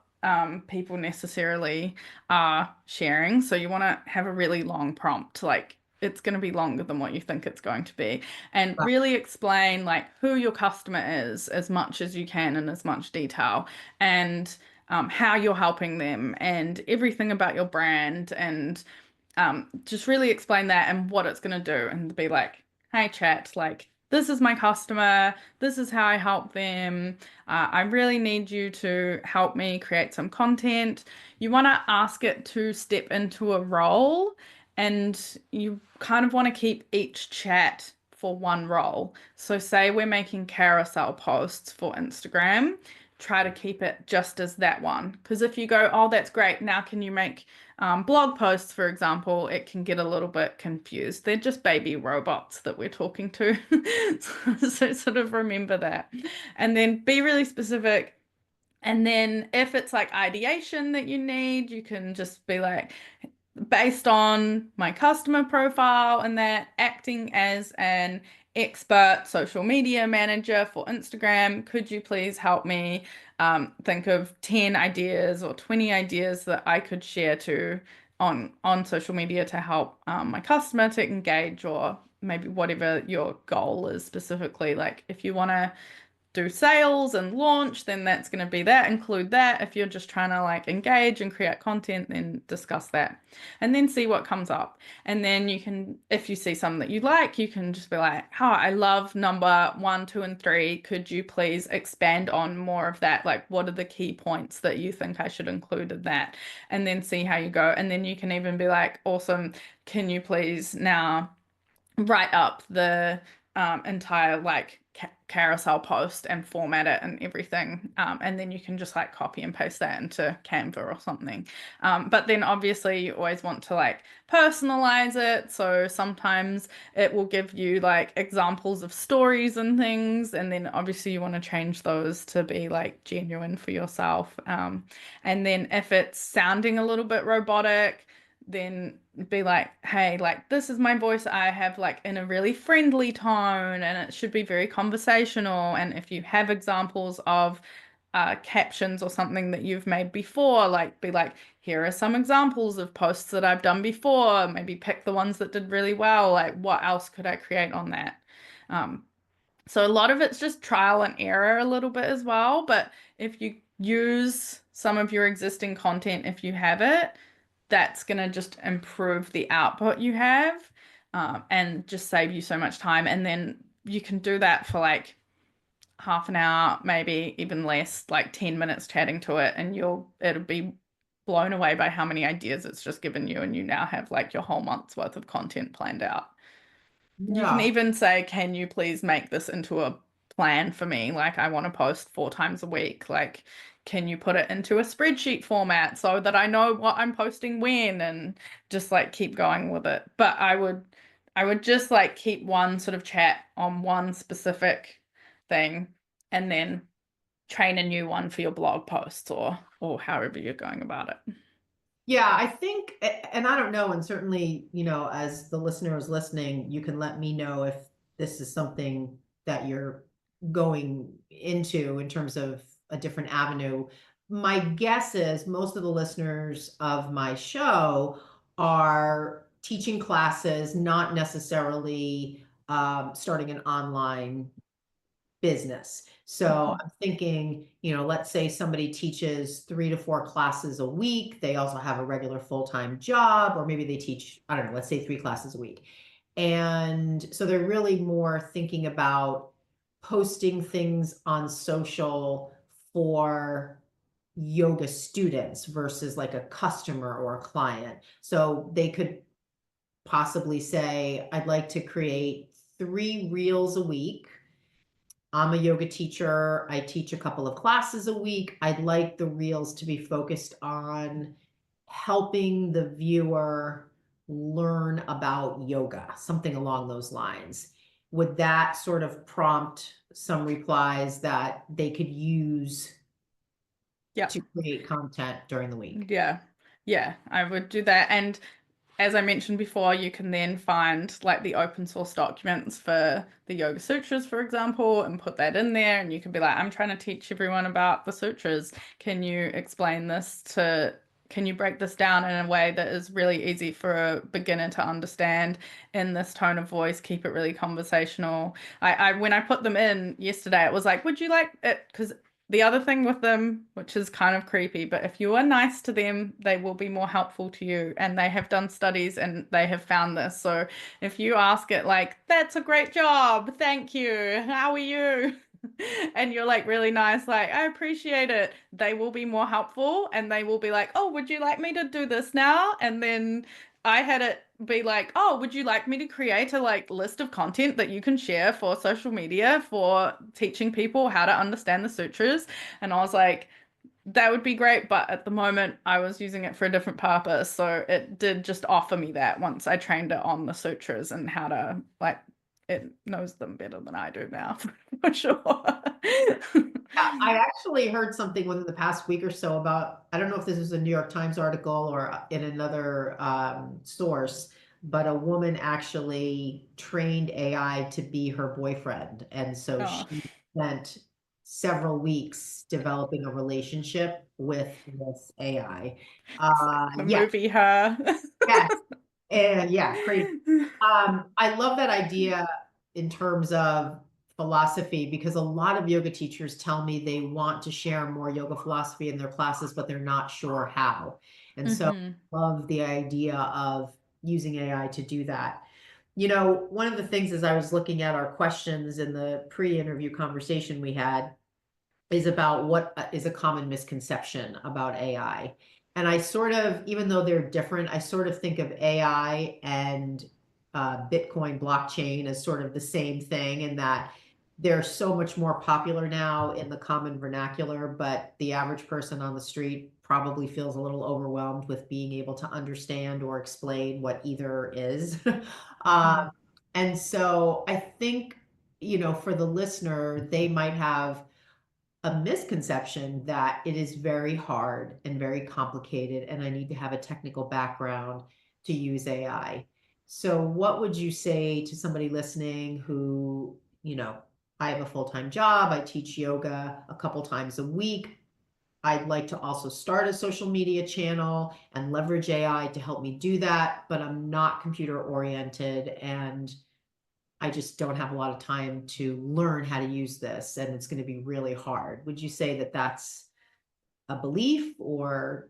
people necessarily are sharing. So you want to have a really long prompt, like it's going to be longer than what you think it's going to be, and Wow. really explain like who your customer is as much as you can in as much detail, and how you're helping them, and everything about your brand, and just really explain that and what it's going to do, and be like, hey, chat, like, this is my customer. This is how I help them. I really need you to help me create some content. You want to ask it to step into a role, and you kind of want to keep each chat for one role. So, say we're making carousel posts for Instagram, try to keep it just as that one. Because if you go, oh, that's great, now can you make blog posts, for example, it can get a little bit confused. They're just baby robots that we're talking to. So sort of remember that. And then be really specific. And then if it's like ideation that you need, you can just be like, based on my customer profile and that, acting as an expert social media manager for Instagram, could you please help me think of 10 ideas or 20 ideas that I could share to on social media to help my customer to engage, or maybe whatever your goal is specifically. Like if you want to do sales and launch, then that's going to be that, include that. If you're just trying to like engage and create content, then discuss that and then see what comes up. And then you can, if you see something that you like, you can just be like, oh, I love number 1, 2, and 3. Could you please expand on more of that? Like, what are the key points that you think I should include in that? And then see how you go. And then you can even be like, awesome, can you please now write up the entire like carousel post and format it and everything, and then you can just like copy and paste that into Canva or something. But then obviously you always want to like personalize it, so sometimes it will give you like examples of stories and things, and then obviously you want to change those to be like genuine for yourself. And then if it's sounding a little bit robotic, then be like, hey, like this is my voice I have like in a really friendly tone, and it should be very conversational. And if you have examples of captions or something that you've made before, like be like, here are some examples of posts that I've done before. Maybe pick the ones that did really well. Like, what else could I create on that? Um, so a lot of it's just trial and error a little bit as well. But if you use some of your existing content, if you have it, that's going to just improve the output you have, and just save you so much time. And then you can do that for like half an hour, maybe even less, like 10 minutes chatting to it, and it'll be blown away by how many ideas it's just given you. And you now have like your whole month's worth of content planned out. You can Yeah. even say, can you please make this into a plan for me? Like, I want to post 4 times a week. Like, can you put it into a spreadsheet format so that I know what I'm posting when, and just like keep going with it. But I would just like keep one sort of chat on one specific thing, and then train a new one for your blog posts, or however you're going about it. Yeah, I think, and I don't know, and certainly, as the listener is listening, you can let me know if this is something that you're going into in terms of a different avenue. My guess is most of the listeners of my show are teaching classes, not necessarily starting an online business. So I'm thinking, let's say somebody teaches 3 to 4 classes a week. They also have a regular full-time job, or maybe they teach, I don't know, let's say 3 classes a week. And so they're really more thinking about posting things on social for yoga students versus like a customer or a client. So they could possibly say, I'd like to create 3 reels a week. I'm a yoga teacher. I teach a couple of classes a week. I'd like the reels to be focused on helping the viewer learn about yoga, something along those lines. Would that sort of prompt some replies that they could use Yeah. to create content during the week? Yeah. Yeah, I would do that. And as I mentioned before, you can then find like the open source documents for the Yoga Sutras, for example, and put that in there. And you can be like, I'm trying to teach everyone about the sutras. Can you explain this can you break this down in a way that is really easy for a beginner to understand in this tone of voice? Keep it really conversational. When I put them in yesterday, it was like, would you like it? Because the other thing with them, which is kind of creepy, but if you are nice to them, they will be more helpful to you. And they have done studies and they have found this. So if you ask it like, that's a great job, thank you, how are you? And you're like really nice, like, I appreciate it. They will be more helpful and they will be like, oh, would you like me to do this now? And then I had it be like, oh, would you like me to create a like list of content that you can share for social media for teaching people how to understand the sutras? And I was like, that would be great, but at the moment I was using it for a different purpose. So it did just offer me that once I trained it on the sutras and how to like it knows them better than I do now, for sure. I actually heard something within the past week or so about, I don't know if this was a New York Times article or in another source, but a woman actually trained AI to be her boyfriend. And so Oh, she spent several weeks developing a relationship with this AI. it's like the Yeah, movie Her. yes. And yeah, crazy. I love that idea in terms of philosophy because a lot of yoga teachers tell me they want to share more yoga philosophy in their classes, but they're not sure how. And so Hmm. love the idea of using AI to do that. You know, one of the things as I was looking at our questions in the pre-interview conversation we had is about what is a common misconception about AI. And I sort of, even though they're different, I sort of think of AI and Bitcoin blockchain as sort of the same thing in that they're so much more popular now in the common vernacular, but the average person on the street probably feels a little overwhelmed with being able to understand or explain what either is. Hmm. And so I think, you know, for the listener, they might have a misconception that it is very hard and very complicated, and I need to have a technical background to use AI. So, what would you say to somebody listening who, you know, I have a full-time job, I teach yoga a couple times a week. I'd like to also start a social media channel and leverage AI to help me do that, but I'm not computer oriented and I just don't have a lot of time to learn how to use this, and it's going to be really hard. Would you say that that's a belief or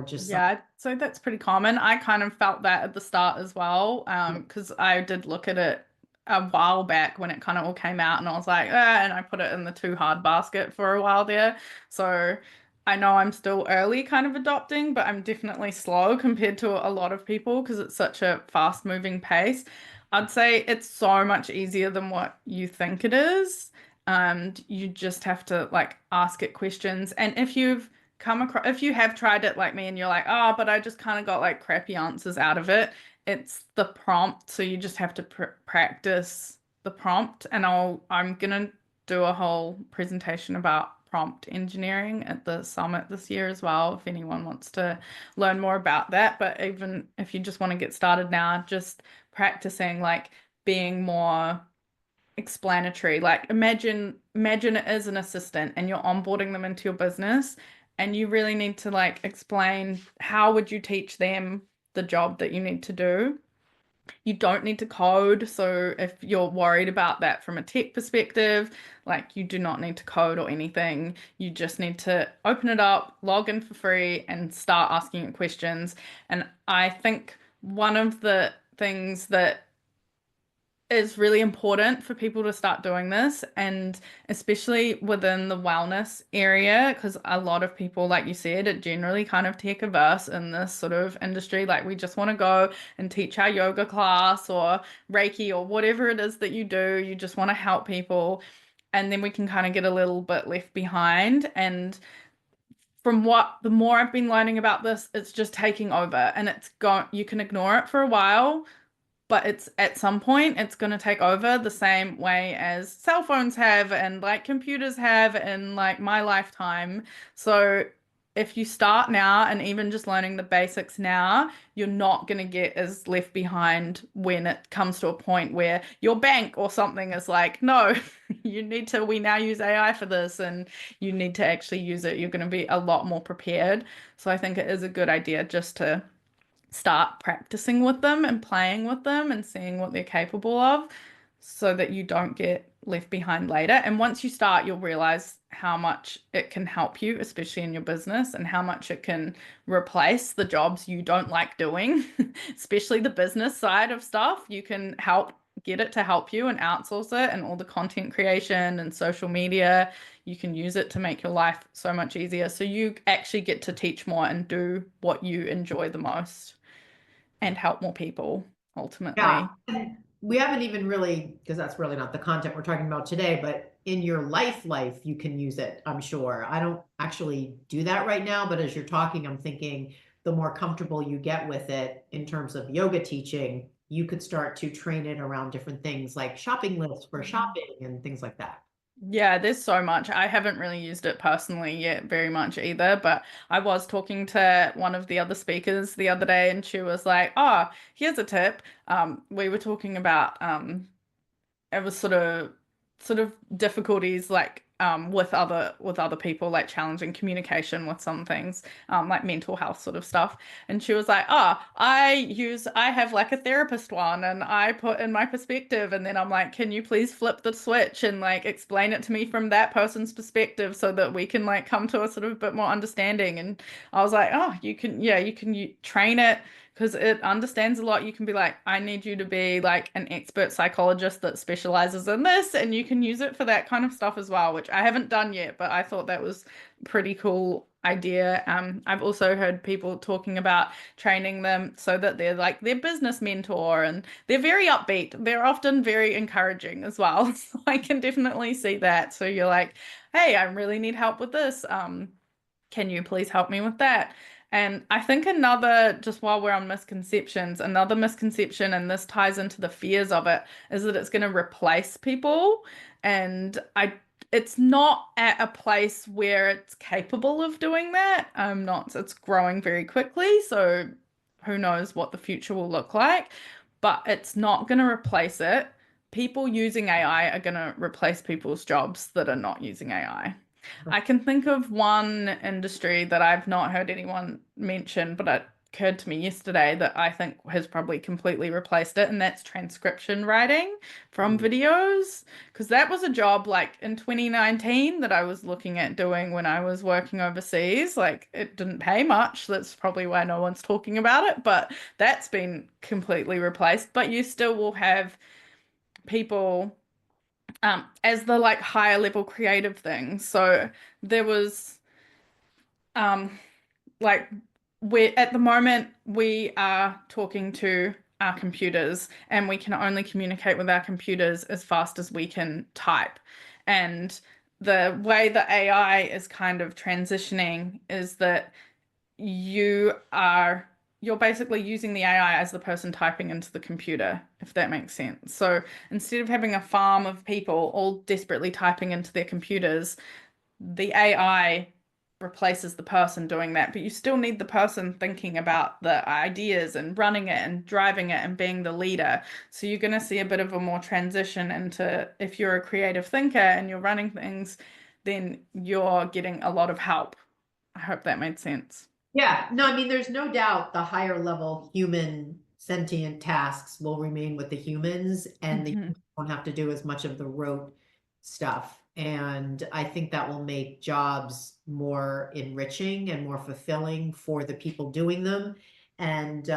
just something? Yeah, so that's pretty common. I kind of felt that at the start as well, because I did look at it a while back when it kind of all came out, and I was like, and I put it in the too hard basket for a while there. So I know I'm still early kind of adopting, but I'm definitely slow compared to a lot of people because it's such a fast moving pace. I'd say it's so much easier than what you think it is. And you just have to like ask it questions. And if you have tried it like me and you're like, oh, but I just kind of got like crappy answers out of it, it's the prompt. So you just have to practice the prompt. And I'm gonna do a whole presentation about prompt engineering at the summit this year as well, if anyone wants to learn more about that. But even if you just want to get started now, just practicing like being more explanatory. Like imagine it as an assistant and you're onboarding them into your business and you really need to like explain how would you teach them the job that you need to do. You don't need to code. So if you're worried about that from a tech perspective, like you do not need to code or anything. You just need to open it up, log in for free and start asking it questions. And I think one of the things that it's really important for people to start doing this, and especially within the wellness area, because a lot of people, like you said, are generally kind of tech averse in this sort of industry. Like, we just want to go and teach our yoga class or Reiki or whatever it is that you do. You just want to help people, and then we can kind of get a little bit left behind. And from what the more I've been learning about this, it's just taking over, and it's going, you can ignore it for a while, but it's at some point it's going to take over the same way as cell phones have and like computers have in like my lifetime. So if you start now and even just learning the basics now, you're not going to get as left behind when it comes to a point where your bank or something is like, no, we now use AI for this, and you need to actually use it. You're going to be a lot more prepared. So I think it is a good idea just to start practicing with them and playing with them and seeing what they're capable of, so that you don't get left behind later. And once you start, you'll realize how much it can help you, especially in your business, and how much it can replace the jobs you don't like doing, especially the business side of stuff. You can get it to help you and outsource it, and all the content creation and social media. You can use it to make your life so much easier. So you actually get to teach more and do what you enjoy the most and help more people ultimately. Yeah. And we haven't even really, because that's really not the content we're talking about today, but in your life, you can use it, I'm sure. I don't actually do that right now, but as you're talking, I'm thinking the more comfortable you get with it in terms of yoga teaching, you could start to train it around different things like shopping lists for shopping and things like that. Yeah, there's so much. I haven't really used it personally yet very much either, but I was talking to one of the other speakers the other day, and she was like, "Oh, here's a tip." We were talking about it was sort of difficulties like with other people, like challenging communication with some things, like mental health sort of stuff. And she was like, "Oh, I have like a therapist one, and I put in my perspective, and then I'm like, can you please flip the switch and like explain it to me from that person's perspective, so that we can like come to a sort of bit more understanding." And I was like, "Oh, you train it, because it understands a lot. You can be like, I need you to be like an expert psychologist that specializes in this, and you can use it for that kind of stuff as well," which I haven't done yet, but I thought that was a pretty cool idea. I've also heard people talking about training them so that they're like their business mentor, and they're very upbeat. They're often very encouraging as well. So I can definitely see that. So you're like, "Hey, I really need help with this. Can you please help me with that?" And I think just while we're on misconceptions, another misconception, and this ties into the fears of it, is that it's going to replace people. And it's not at a place where it's capable of doing that. It's growing very quickly. So who knows what the future will look like, but it's not going to replace it. People using AI are going to replace people's jobs that are not using AI. I can think of one industry that I've not heard anyone mention, but it occurred to me yesterday that I think has probably completely replaced it, and that's transcription writing from videos. Because that was a job like in 2019 that I was looking at doing when I was working overseas. Like, it didn't pay much. That's probably why no one's talking about it, but that's been completely replaced. But you still will have people as the like higher level creative things. So there was um like we're at the moment we are talking to our computers, and we can only communicate with our computers as fast as we can type. And the way that AI is kind of transitioning is that you're basically using the AI as the person typing into the computer, if that makes sense. So instead of having a farm of people all desperately typing into their computers, the AI replaces the person doing that, but you still need the person thinking about the ideas and running it and driving it and being the leader. So you're going to see a bit of a more transition into, if you're a creative thinker and you're running things, then you're getting a lot of help. I hope that made sense. Yeah, no, I mean, there's no doubt the higher level human sentient tasks will remain with the humans, and the humans won't have to do as much of the rote stuff. And I think that will make jobs more enriching and more fulfilling for the people doing them. And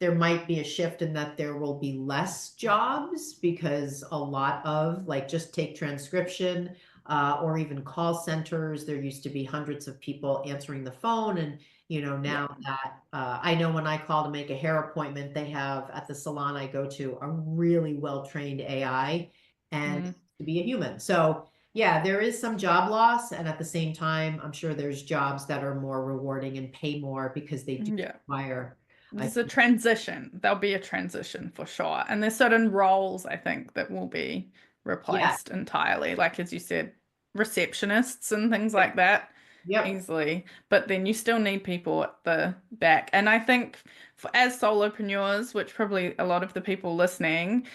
there might be a shift in that there will be less jobs because a lot of, like, just take transcription, or even call centers. There used to be hundreds of people answering the phone, and now that I know when I call to make a hair appointment, they have at the salon I go to a really well-trained AI and to be a human. So yeah, there is some job loss, and at the same time, I'm sure there's jobs that are more rewarding and pay more because they do require. There's a transition. There'll be a transition for sure. And there's certain roles, I think, that will be replaced entirely. Like, as you said, receptionists and things like that easily. But then you still need people at the back. And I think as solopreneurs, which probably a lot of the people listening,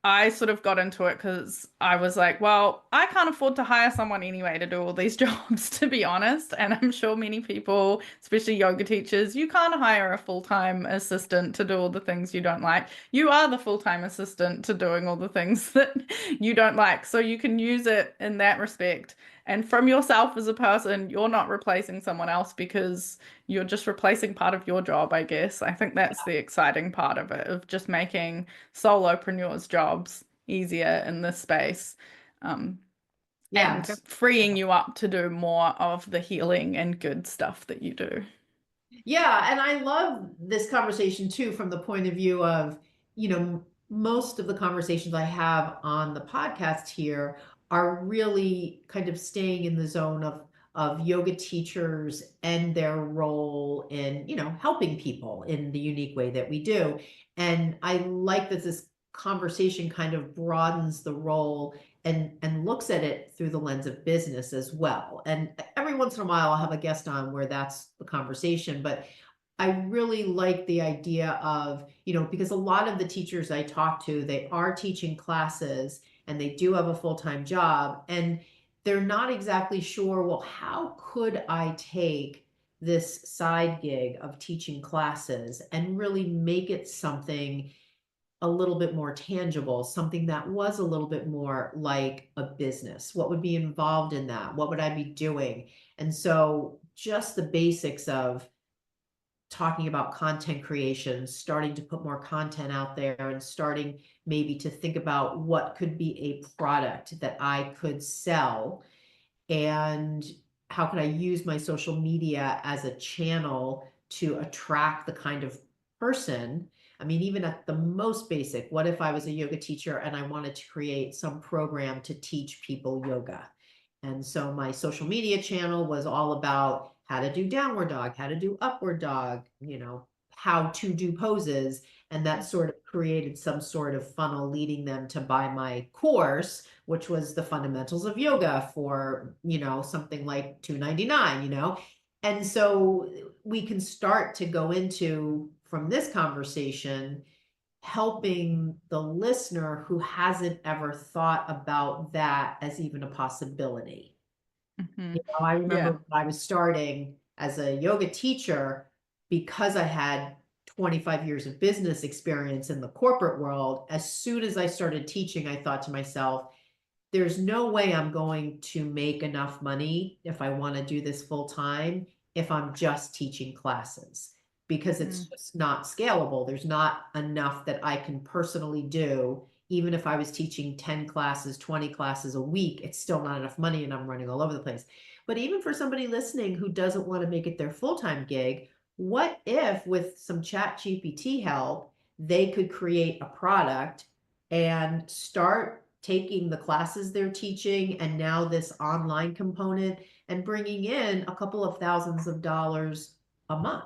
I sort of got into it because I was like, well, I can't afford to hire someone anyway to do all these jobs, to be honest. And I'm sure many people, especially yoga teachers, you can't hire a full-time assistant to do all the things you don't like. You are the full-time assistant to doing all the things that you don't like. So you can use it in that respect. And from yourself as a person, you're not replacing someone else because you're just replacing part of your job, I guess. I think that's the exciting part of it, of just making solopreneurs' jobs easier in this space. And freeing you up to do more of the healing and good stuff that you do. Yeah, and I love this conversation too from the point of view of, most of the conversations I have on the podcast here are really kind of staying in the zone of yoga teachers and their role in, helping people in the unique way that we do. And I like that this conversation kind of broadens the role and looks at it through the lens of business as well. And every once in a while I'll have a guest on where that's the conversation, but I really like the idea of, because a lot of the teachers I talk to, they are teaching classes and they do have a full-time job, and they're not exactly sure, well, how could I take this side gig of teaching classes and really make it something a little bit more tangible, something that was a little bit more like a business? What would be involved in that? What would I be doing? And so just the basics of talking about content creation, starting to put more content out there, and starting maybe to think about what could be a product that I could sell, and how could I use my social media as a channel to attract the kind of person. I mean, even at the most basic, what if I was a yoga teacher and I wanted to create some program to teach people yoga? And so my social media channel was all about how to do downward dog, how to do upward dog, how to do poses. And that sort of created some sort of funnel leading them to buy my course, which was the fundamentals of yoga for, something like $299, And so we can start to go into, from this conversation, helping the listener who hasn't ever thought about that as even a possibility. I remember when I was starting as a yoga teacher, because I had 25 years of business experience in the corporate world, as soon as I started teaching, I thought to myself, there's no way I'm going to make enough money if I want to do this full time if I'm just teaching classes, because it's just not scalable. There's not enough that I can personally do. Even if I was teaching 10 classes, 20 classes a week, it's still not enough money and I'm running all over the place. But even for somebody listening who doesn't want to make it their full-time gig, what if with some chat GPT help, they could create a product and start taking the classes they're teaching and now this online component and bringing in a couple of thousands of dollars a month?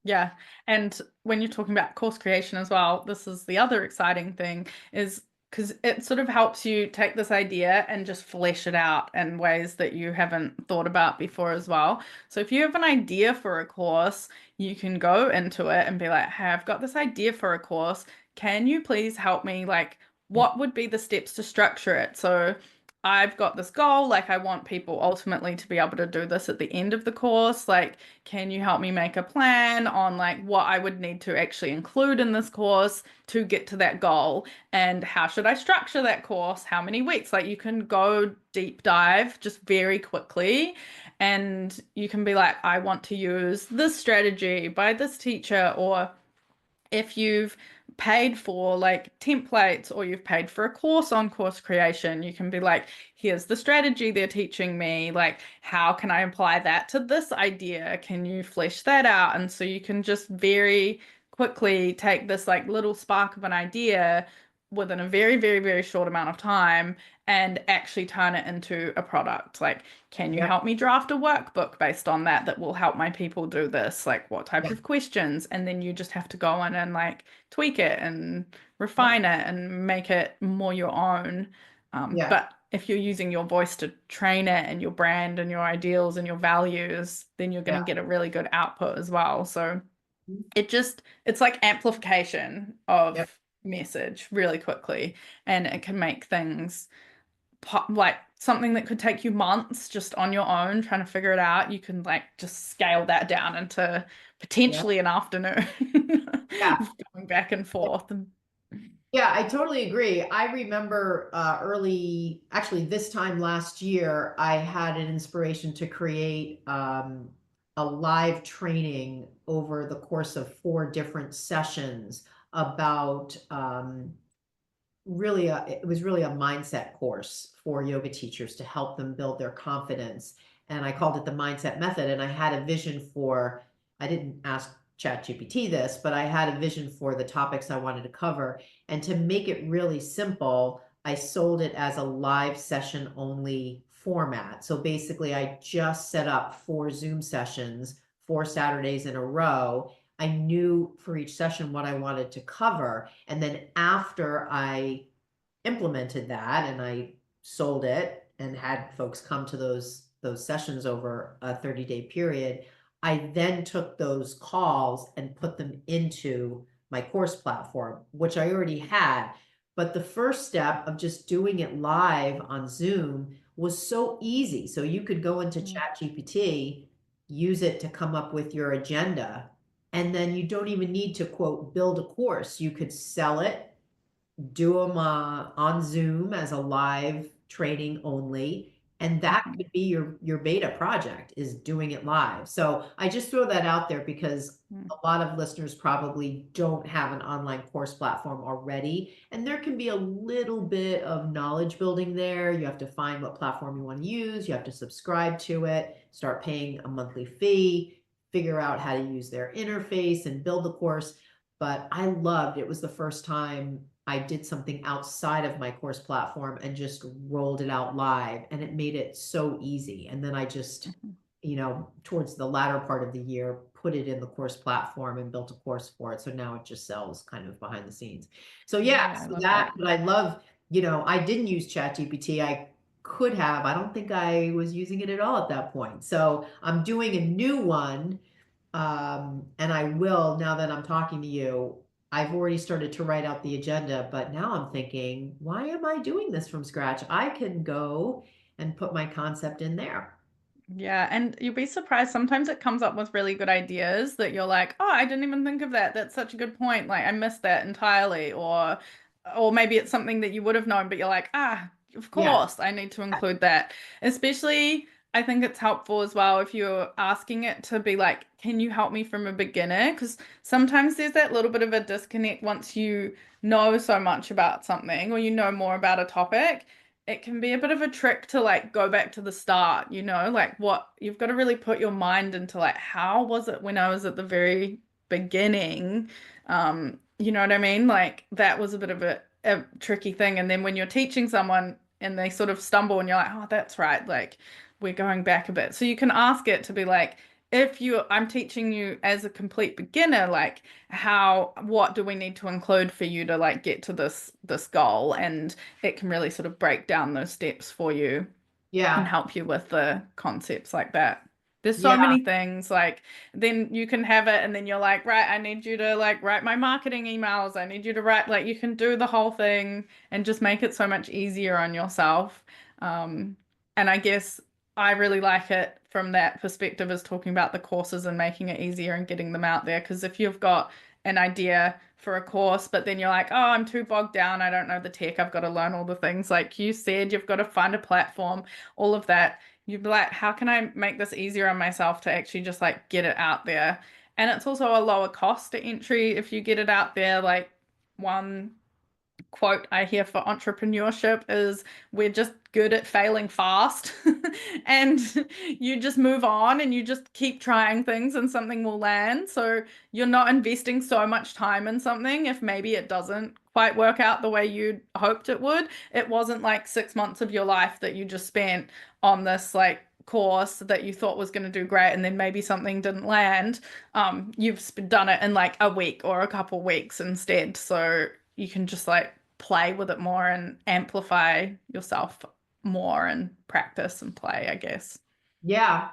Yeah. And when you're talking about course creation as well, this is the other exciting thing, is because it sort of helps you take this idea and just flesh it out in ways that you haven't thought about before as well. So if you have an idea for a course, you can go into it and be like, hey, I've got this idea for a course. Can you please help me? Like, what would be the steps to structure it? So I've got this goal, like I want people ultimately to be able to do this at the end of the course. Like, can you help me make a plan on like what I would need to actually include in this course to get to that goal? And how should I structure that course? How many weeks? Like, you can go deep dive just very quickly and you can be like, I want to use this strategy by this teacher. Or if you've paid for like templates or you've paid for a course on course creation, you can be like, here's the strategy they're teaching me. Like, how can I apply that to this idea? Can you flesh that out? And so you can just very quickly take this like little spark of an idea within a very, very, very short amount of time and actually turn it into a product. Like, can you Yep. help me draft a workbook based on that that will help my people do this? Like, what type Yeah. of questions? And then you just have to go in and like tweak it and refine it and make it more your own. Yeah. But if you're using your voice to train it and your brand and your ideals and your values, then you're going to get a really good output as well. So it's like amplification of Yep. message really quickly, and it can make things like something that could take you months just on your own trying to figure it out. You can like just scale that down into potentially an afternoon Yeah. going back and forth. Yeah, I totally agree. I remember actually this time last year, I had an inspiration to create a live training over the course of 4 different sessions about it was really a mindset course for yoga teachers to help them build their confidence. And I called it the mindset method. And I had a vision I didn't ask ChatGPT this, but I had a vision for the topics I wanted to cover. And to make it really simple, I sold it as a live session only format. So basically, I just set up 4 Zoom sessions, 4 Saturdays in a row. I knew for each session what I wanted to cover. And then after I implemented that and I sold it and had folks come to those sessions over a 30-day period, I then took those calls and put them into my course platform, which I already had. But the first step of just doing it live on Zoom was so easy. So you could go into ChatGPT, use it to come up with your agenda, and then you don't even need to, quote, build a course. You could sell it, do them on Zoom as a live training only. And that could be your beta project, is doing it live. So I just throw that out there because a lot of listeners probably don't have an online course platform already. And there can be a little bit of knowledge building there. You have to find what platform you want to use. You have to subscribe to it, start paying a monthly fee, figure out how to use their interface and build the course. But I loved it. Was the first time I did something outside of my course platform and just rolled it out live, and it made it so easy. And then I just, towards the latter part of the year, put it in the course platform and built a course for it. So now it just sells kind of behind the scenes. So but I love, I didn't use ChatGPT. I could have. I don't think I was using it at all at that point. So I'm doing a new one. And I will, now that I'm talking to you, I've already started to write out the agenda, but now I'm thinking, why am I doing this from scratch? I can go and put my concept in there. Yeah, and you'll be surprised. Sometimes it comes up with really good ideas that you're like, oh, I didn't even think of that. That's such a good point. Like I missed that entirely. Or maybe it's something that you would have known, but you're like, of Yeah. course, I need to include that. Especially, I think it's helpful as well if you're asking it to be like, can you help me from a beginner? Because sometimes there's that little bit of a disconnect once you know so much about something or you know more about a topic. It can be a bit of a trick to like go back to the start, like what you've got to really put your mind into, like, how was it when I was at the very beginning? You know what I mean? Like that was a bit of a tricky thing. And then when you're teaching someone and they sort of stumble and you're like, oh, that's right. Like we're going back a bit. So you can ask it to be like, I'm teaching you as a complete beginner, like what do we need to include for you to like get to this goal? And it can really sort of break down those steps for you and Yeah. help you with the concepts like that. There's so Yeah. many things, like then you can have it and then you're like, right, I need you to like write my marketing emails. I need you to write, like you can do the whole thing and just make it so much easier on yourself. And I guess I really like it from that perspective, is talking about the courses and making it easier and getting them out there. Because if you've got an idea for a course, but then you're like, oh, I'm too bogged down. I don't know the tech. I've got to learn all the things. Like you said, you've got to find a platform, all of that You'd be like, how can I make this easier on myself to actually just like get it out there? And it's also a lower cost to entry if you get it out there. Like one quote I hear for entrepreneurship is we're just good at failing fast and you just move on and you just keep trying things and something will land. So you're not investing so much time in something if maybe it doesn't quite work out the way you hoped it would. It wasn't like 6 months of your life that you just spent on this like course that you thought was going to do great and then maybe something didn't land. You've done it in like a week or a couple weeks instead. So you can just like play with it more and amplify yourself more and practice and play, I guess. Yeah.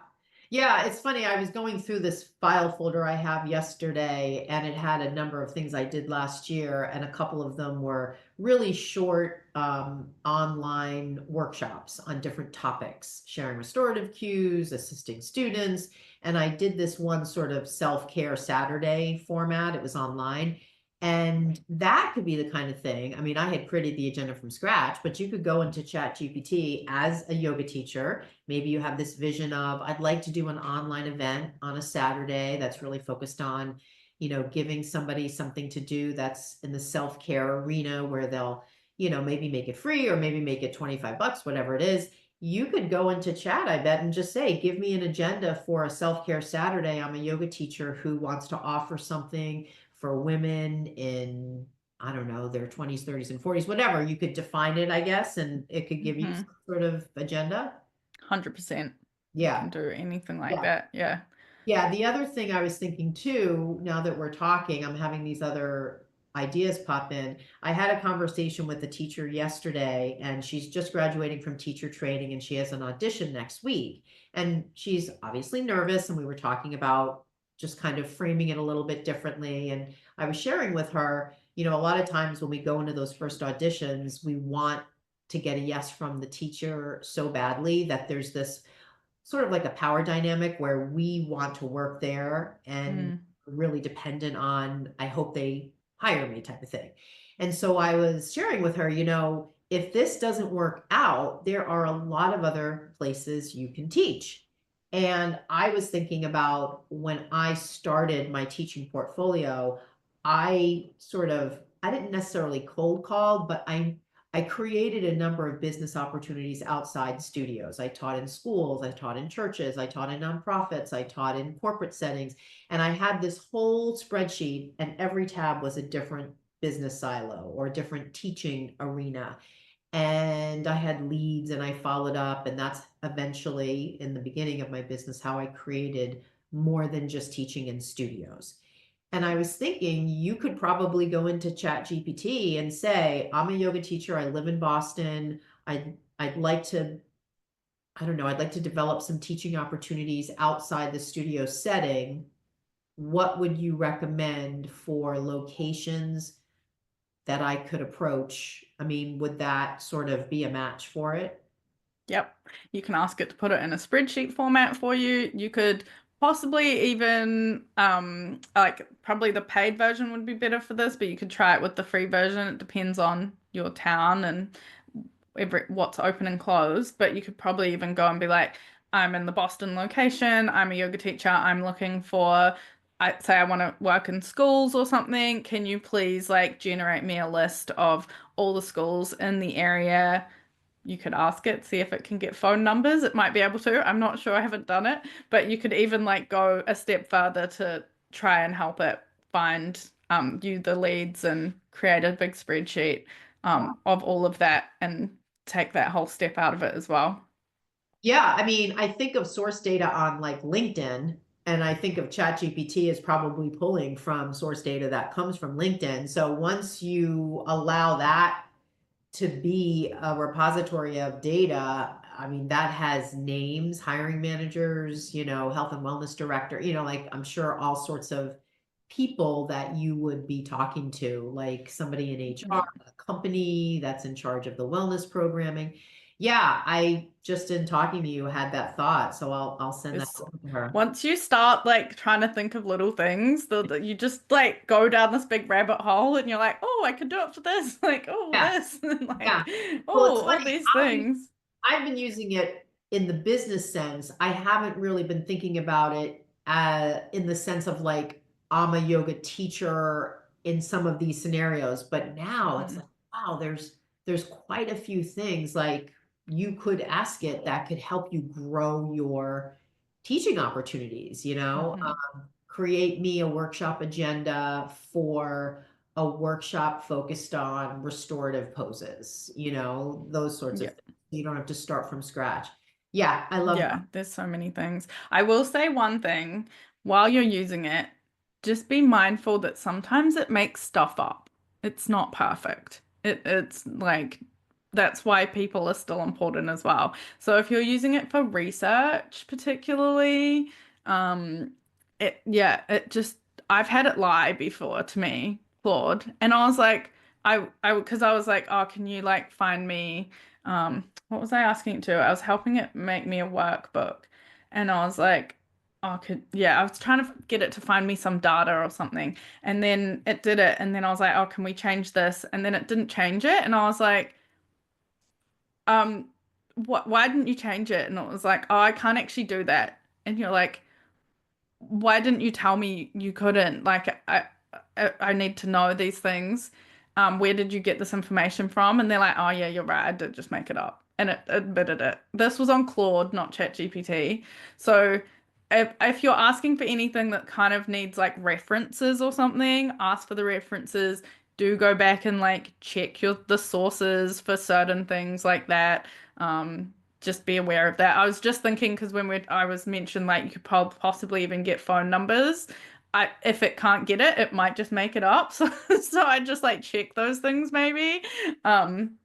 Yeah, it's funny. I was going through this file folder I have yesterday, and it had a number of things I did last year, and a couple of them were really short online workshops on different topics, sharing restorative cues, assisting students. And I did this one sort of self-care Saturday format. It was online. And that could be the kind of thing. I mean, I had created the agenda from scratch, but you could go into ChatGPT as a yoga teacher. Maybe you have this vision of, I'd like to do an online event on a Saturday that's really focused on, giving somebody something to do that's in the self-care arena where they'll, maybe make it free or maybe make it $25, whatever it is. You could go into chat, I bet, and just say, give me an agenda for a self-care Saturday. I'm a yoga teacher who wants to offer something for women in, I don't know, their 20s, 30s, and 40s, whatever. You could define it, I guess, and it could give you some sort of agenda. 100%. Yeah. You can do anything like that. Yeah. Yeah. The other thing I was thinking too, now that we're talking, I'm having these other ideas pop in. I had a conversation with a teacher yesterday, and she's just graduating from teacher training, and she has an audition next week. And she's obviously nervous, and we were talking about just kind of framing it a little bit differently. And I was sharing with her, a lot of times when we go into those first auditions, we want to get a yes from the teacher so badly that there's this sort of like a power dynamic where we want to work there and really dependent on, I hope they hire me type of thing. And so I was sharing with her, if this doesn't work out, there are a lot of other places you can teach. And I was thinking about when I started my teaching portfolio, I didn't necessarily cold call, but I created a number of business opportunities outside studios. I taught in schools, I taught in churches, I taught in nonprofits, I taught in corporate settings. And I had this whole spreadsheet, and every tab was a different business silo or a different teaching arena. And I had leads and I followed up. And that's eventually, in the beginning of my business, how I created more than just teaching in studios. And I was thinking you could probably go into Chat GPT and say, I'm a yoga teacher. I live in Boston. I'd like to, I don't know, I'd like to develop some teaching opportunities outside the studio setting. What would you recommend for locations that I could approach? I mean, would that sort of be a match for it? Yep. You can ask it to put it in a spreadsheet format for you. You could possibly even like probably the paid version would be better for this, but you could try it with the free version. It depends on your town and what's open and closed, but you could probably even go and be like, I'm in the Boston location, I'm a yoga teacher, I'm looking for, I say I want to work in schools or something. Can you please like generate me a list of all the schools in the area? You could ask it, see if it can get phone numbers. It might be able to. I'm not sure. I haven't done it, but you could even like go a step further to try and help it find you the leads and create a big spreadsheet of all of that and take that whole step out of it as well. Yeah, I mean, I think of source data on like LinkedIn, and I think of ChatGPT as probably pulling from source data that comes from LinkedIn. So once you allow that to be a repository of data, I mean, that has names, hiring managers, health and wellness director, like I'm sure all sorts of people that you would be talking to, like somebody in HR, a company that's in charge of the wellness programming. Yeah, I just in talking to you had that thought, so I'll send that over to her. Once you start like trying to think of little things, you just like go down this big rabbit hole and you're like, oh, I could do it for this, like, oh, Yeah, this, and like, yeah. Well, it's oh, all funny. these things. I've been using it in the business sense, I haven't really been thinking about it in the sense of like, I'm a yoga teacher in some of these scenarios, but now it's like, wow, there's quite a few things like you could ask it that could help you grow your teaching opportunities, create me a workshop agenda for a workshop focused on restorative poses, those sorts of Yeah. things. You don't have to start from scratch. Yeah, I love Yeah, that. there's so many things. I will say one thing, while you're using it, just be mindful that sometimes it makes stuff up. It's not perfect. It's like that's why people are still important as well. So if you're using it for research particularly, um it just I've had it lie before to me, Claude, and I was like I because I was like, "Oh, can you like find me what was I asking it to? I was helping it make me a workbook, and I was like, oh, I was trying to get it to find me some data or something, and then it did it, and then I was like, oh, can we change this? And then it didn't change it, and I was like, um, why didn't you change it? And it was like, oh, I can't actually do that. And you're like, why didn't you tell me you couldn't? Like, I need to know these things. Where did you get this information from? And they're like, oh yeah, you're right. I did just make it up. And it admitted it. This was on Claude, not ChatGPT. So if you're asking for anything that kind of needs like references or something, ask for the references. Do go back and like check the sources for certain things like that. Just be aware of that. I was just thinking because I was mentioned like you could possibly even get phone numbers. If it can't get it, it might just make it up. So I just like check those things maybe. Um,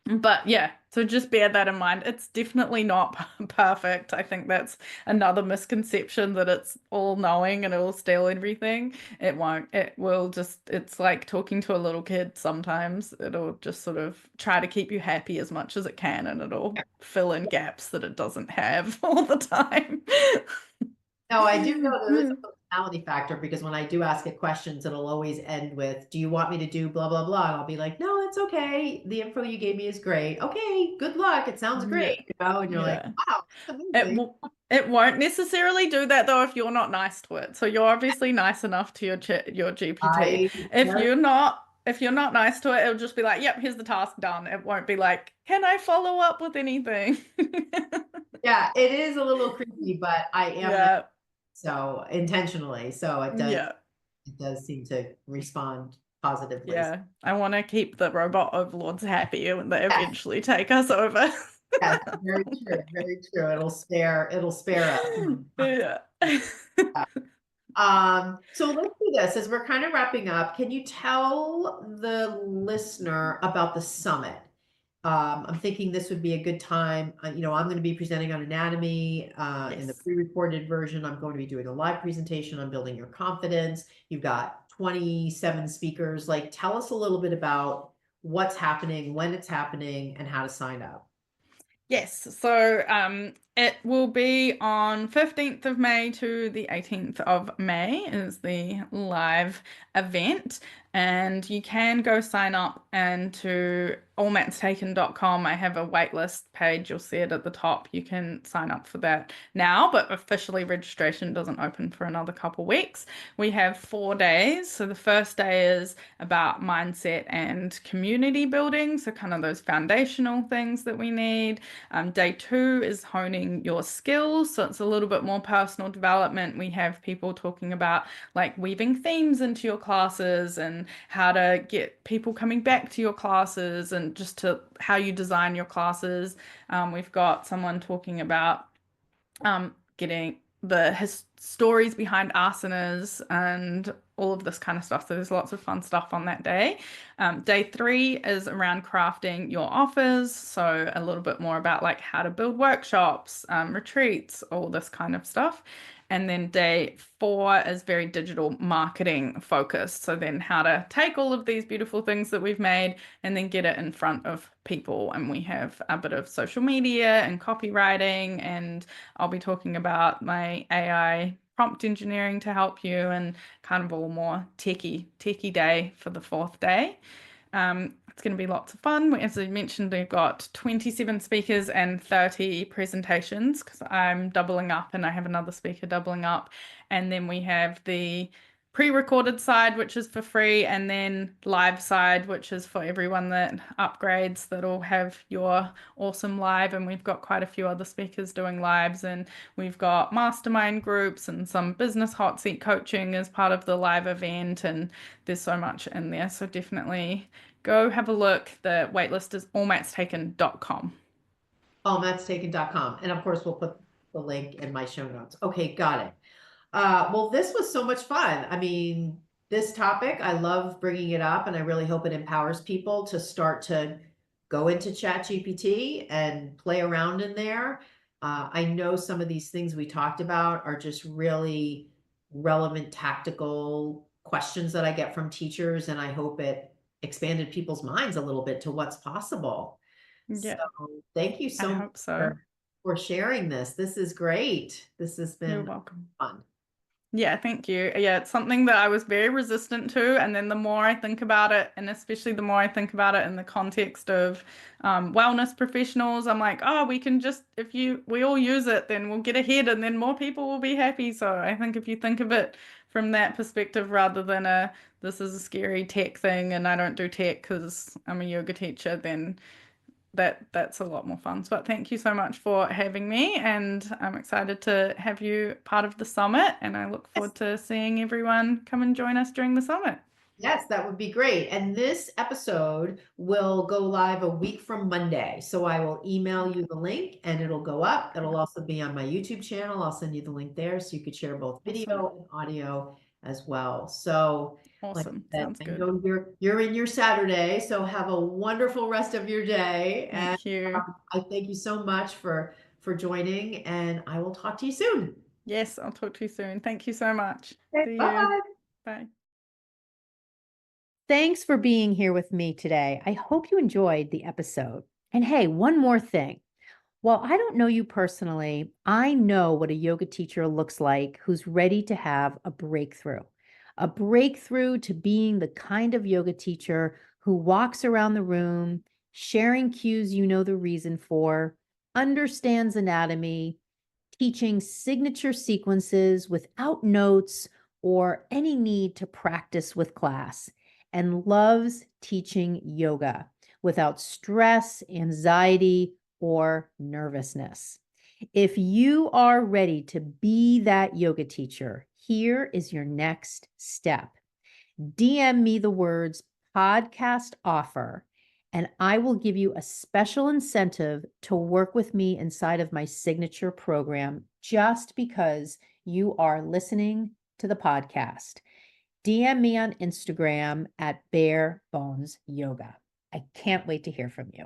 but yeah, so just bear that in mind. It's definitely not perfect. I think that's another misconception that it's all knowing and it'll steal everything. It won't. It's like talking to a little kid sometimes. It'll just sort of try to keep you happy as much as it can and it'll fill in gaps that it doesn't have all the time. No, I do know there is a personality factor because when I do ask it questions, it'll always end with, do you want me to do blah, blah, blah? And I'll be like, no, it's okay. The info you gave me is great. Okay, good luck. It sounds Yeah. great. And you're like, Yeah. wow, that's amazing. It won't necessarily do that though if you're not nice to it. So you're obviously nice enough to your GPT. I, If you're not nice to it, it'll just be like, "Yep, here's the task done." It won't be like, "Can I follow up with anything?" yeah, it is a little creepy, but I am Yeah. so intentionally. So Yeah. it does seem to respond positively. Yeah. I want to keep the robot overlords happy when they Yes, eventually take us over. yes, very true, very true. It'll spare us. Yeah. So let's do this as we're kind of wrapping up. Can you tell the listener about the summit? I'm thinking this would be a good time. I'm going to be presenting on anatomy in the Yes. pre-recorded version. I'm going to be doing a live presentation on building your confidence. You've got 27 speakers. Like, tell us a little bit about what's happening, when it's happening, and how to sign up. Yes, so it will be on 15th of May to the 18th of May is the live event, and you can go sign up and to allmatstaken.com. I have a waitlist page. You'll see it at the top. You can sign up for that now, but officially registration doesn't open for another couple weeks. We have 4 days. So the first day is about mindset and community building, so kind of those foundational things that we need. Day 2 is honing your skills. So it's a little bit more personal development. We have people talking about like weaving themes into your classes and how to get people coming back to your classes and just to how you design your classes. We've got someone talking about getting the stories behind asanas and all of this kind of stuff. So there's lots of fun stuff on that day. Day 3 is around crafting your offers. So a little bit more about like how to build workshops, retreats, all this kind of stuff. And then day 4 is very digital marketing focused. So then how to take all of these beautiful things that we've made and then get it in front of people. And we have a bit of social media and copywriting, and I'll be talking about my AI prompt engineering to help you and kind of all more techie day for the 4th day. It's going to be lots of fun. As I mentioned, we've got 27 speakers and 30 presentations because I'm doubling up and I have another speaker doubling up. And then we have the pre-recorded side, which is for free, and then live side, which is for everyone that upgrades, that'll have your awesome live. And we've got quite a few other speakers doing lives, and we've got mastermind groups and some business hot seat coaching as part of the live event, and there's so much in there. So definitely go have a look. The waitlist is allmatstaken.com. allmatstaken.com. And of course, we'll put the link in my show notes. Okay, got it. Well, this was so much fun. I mean, this topic, I love bringing it up, and I really hope it empowers people to start to go into ChatGPT and play around in there. I know some of these things we talked about are just really relevant, tactical questions that I get from teachers, and I hope it expanded people's minds a little bit to what's possible. Yeah, So thank you I so much hope so. for sharing this. This is great. This has You're been welcome. fun. Yeah, thank you. Yeah, it's something that I was very resistant to. And then the more I think about it, and especially the more I think about it in the context of wellness professionals, I'm like, oh, we can just, we all use it, then we'll get ahead and then more people will be happy. So I think if you think of it from that perspective rather than this is a scary tech thing and I don't do tech because I'm a yoga teacher, then that's a lot more fun. But thank you so much for having me, and I'm excited to have you part of the summit, and I look forward to seeing everyone come and join us during the summit. Yes, that would be great. And this episode will go live a week from Monday. So I will email you the link and it'll go up. It'll also be on my YouTube channel. I'll send you the link there so you could share both video and audio as well. So Awesome. like Sounds I good. know you're in your Saturday, so have a wonderful rest of your day. Thank you. I thank you so much for joining, and I will talk to you soon. Yes, I'll talk to you soon. Thank you so much. Okay, See you. bye. Bye. Thanks for being here with me today. I hope you enjoyed the episode. And hey, one more thing. While I don't know you personally, I know what a yoga teacher looks like who's ready to have a breakthrough to being the kind of yoga teacher who walks around the room, sharing cues you know the reason for, understands anatomy, teaching signature sequences without notes or any need to practice with class, and loves teaching yoga without stress, anxiety, or nervousness. If you are ready to be that yoga teacher, here is your next step. DM me the words podcast offer, and I will give you a special incentive to work with me inside of my signature program just because you are listening to the podcast. DM me on Instagram at Bare Bones Yoga. I can't wait to hear from you.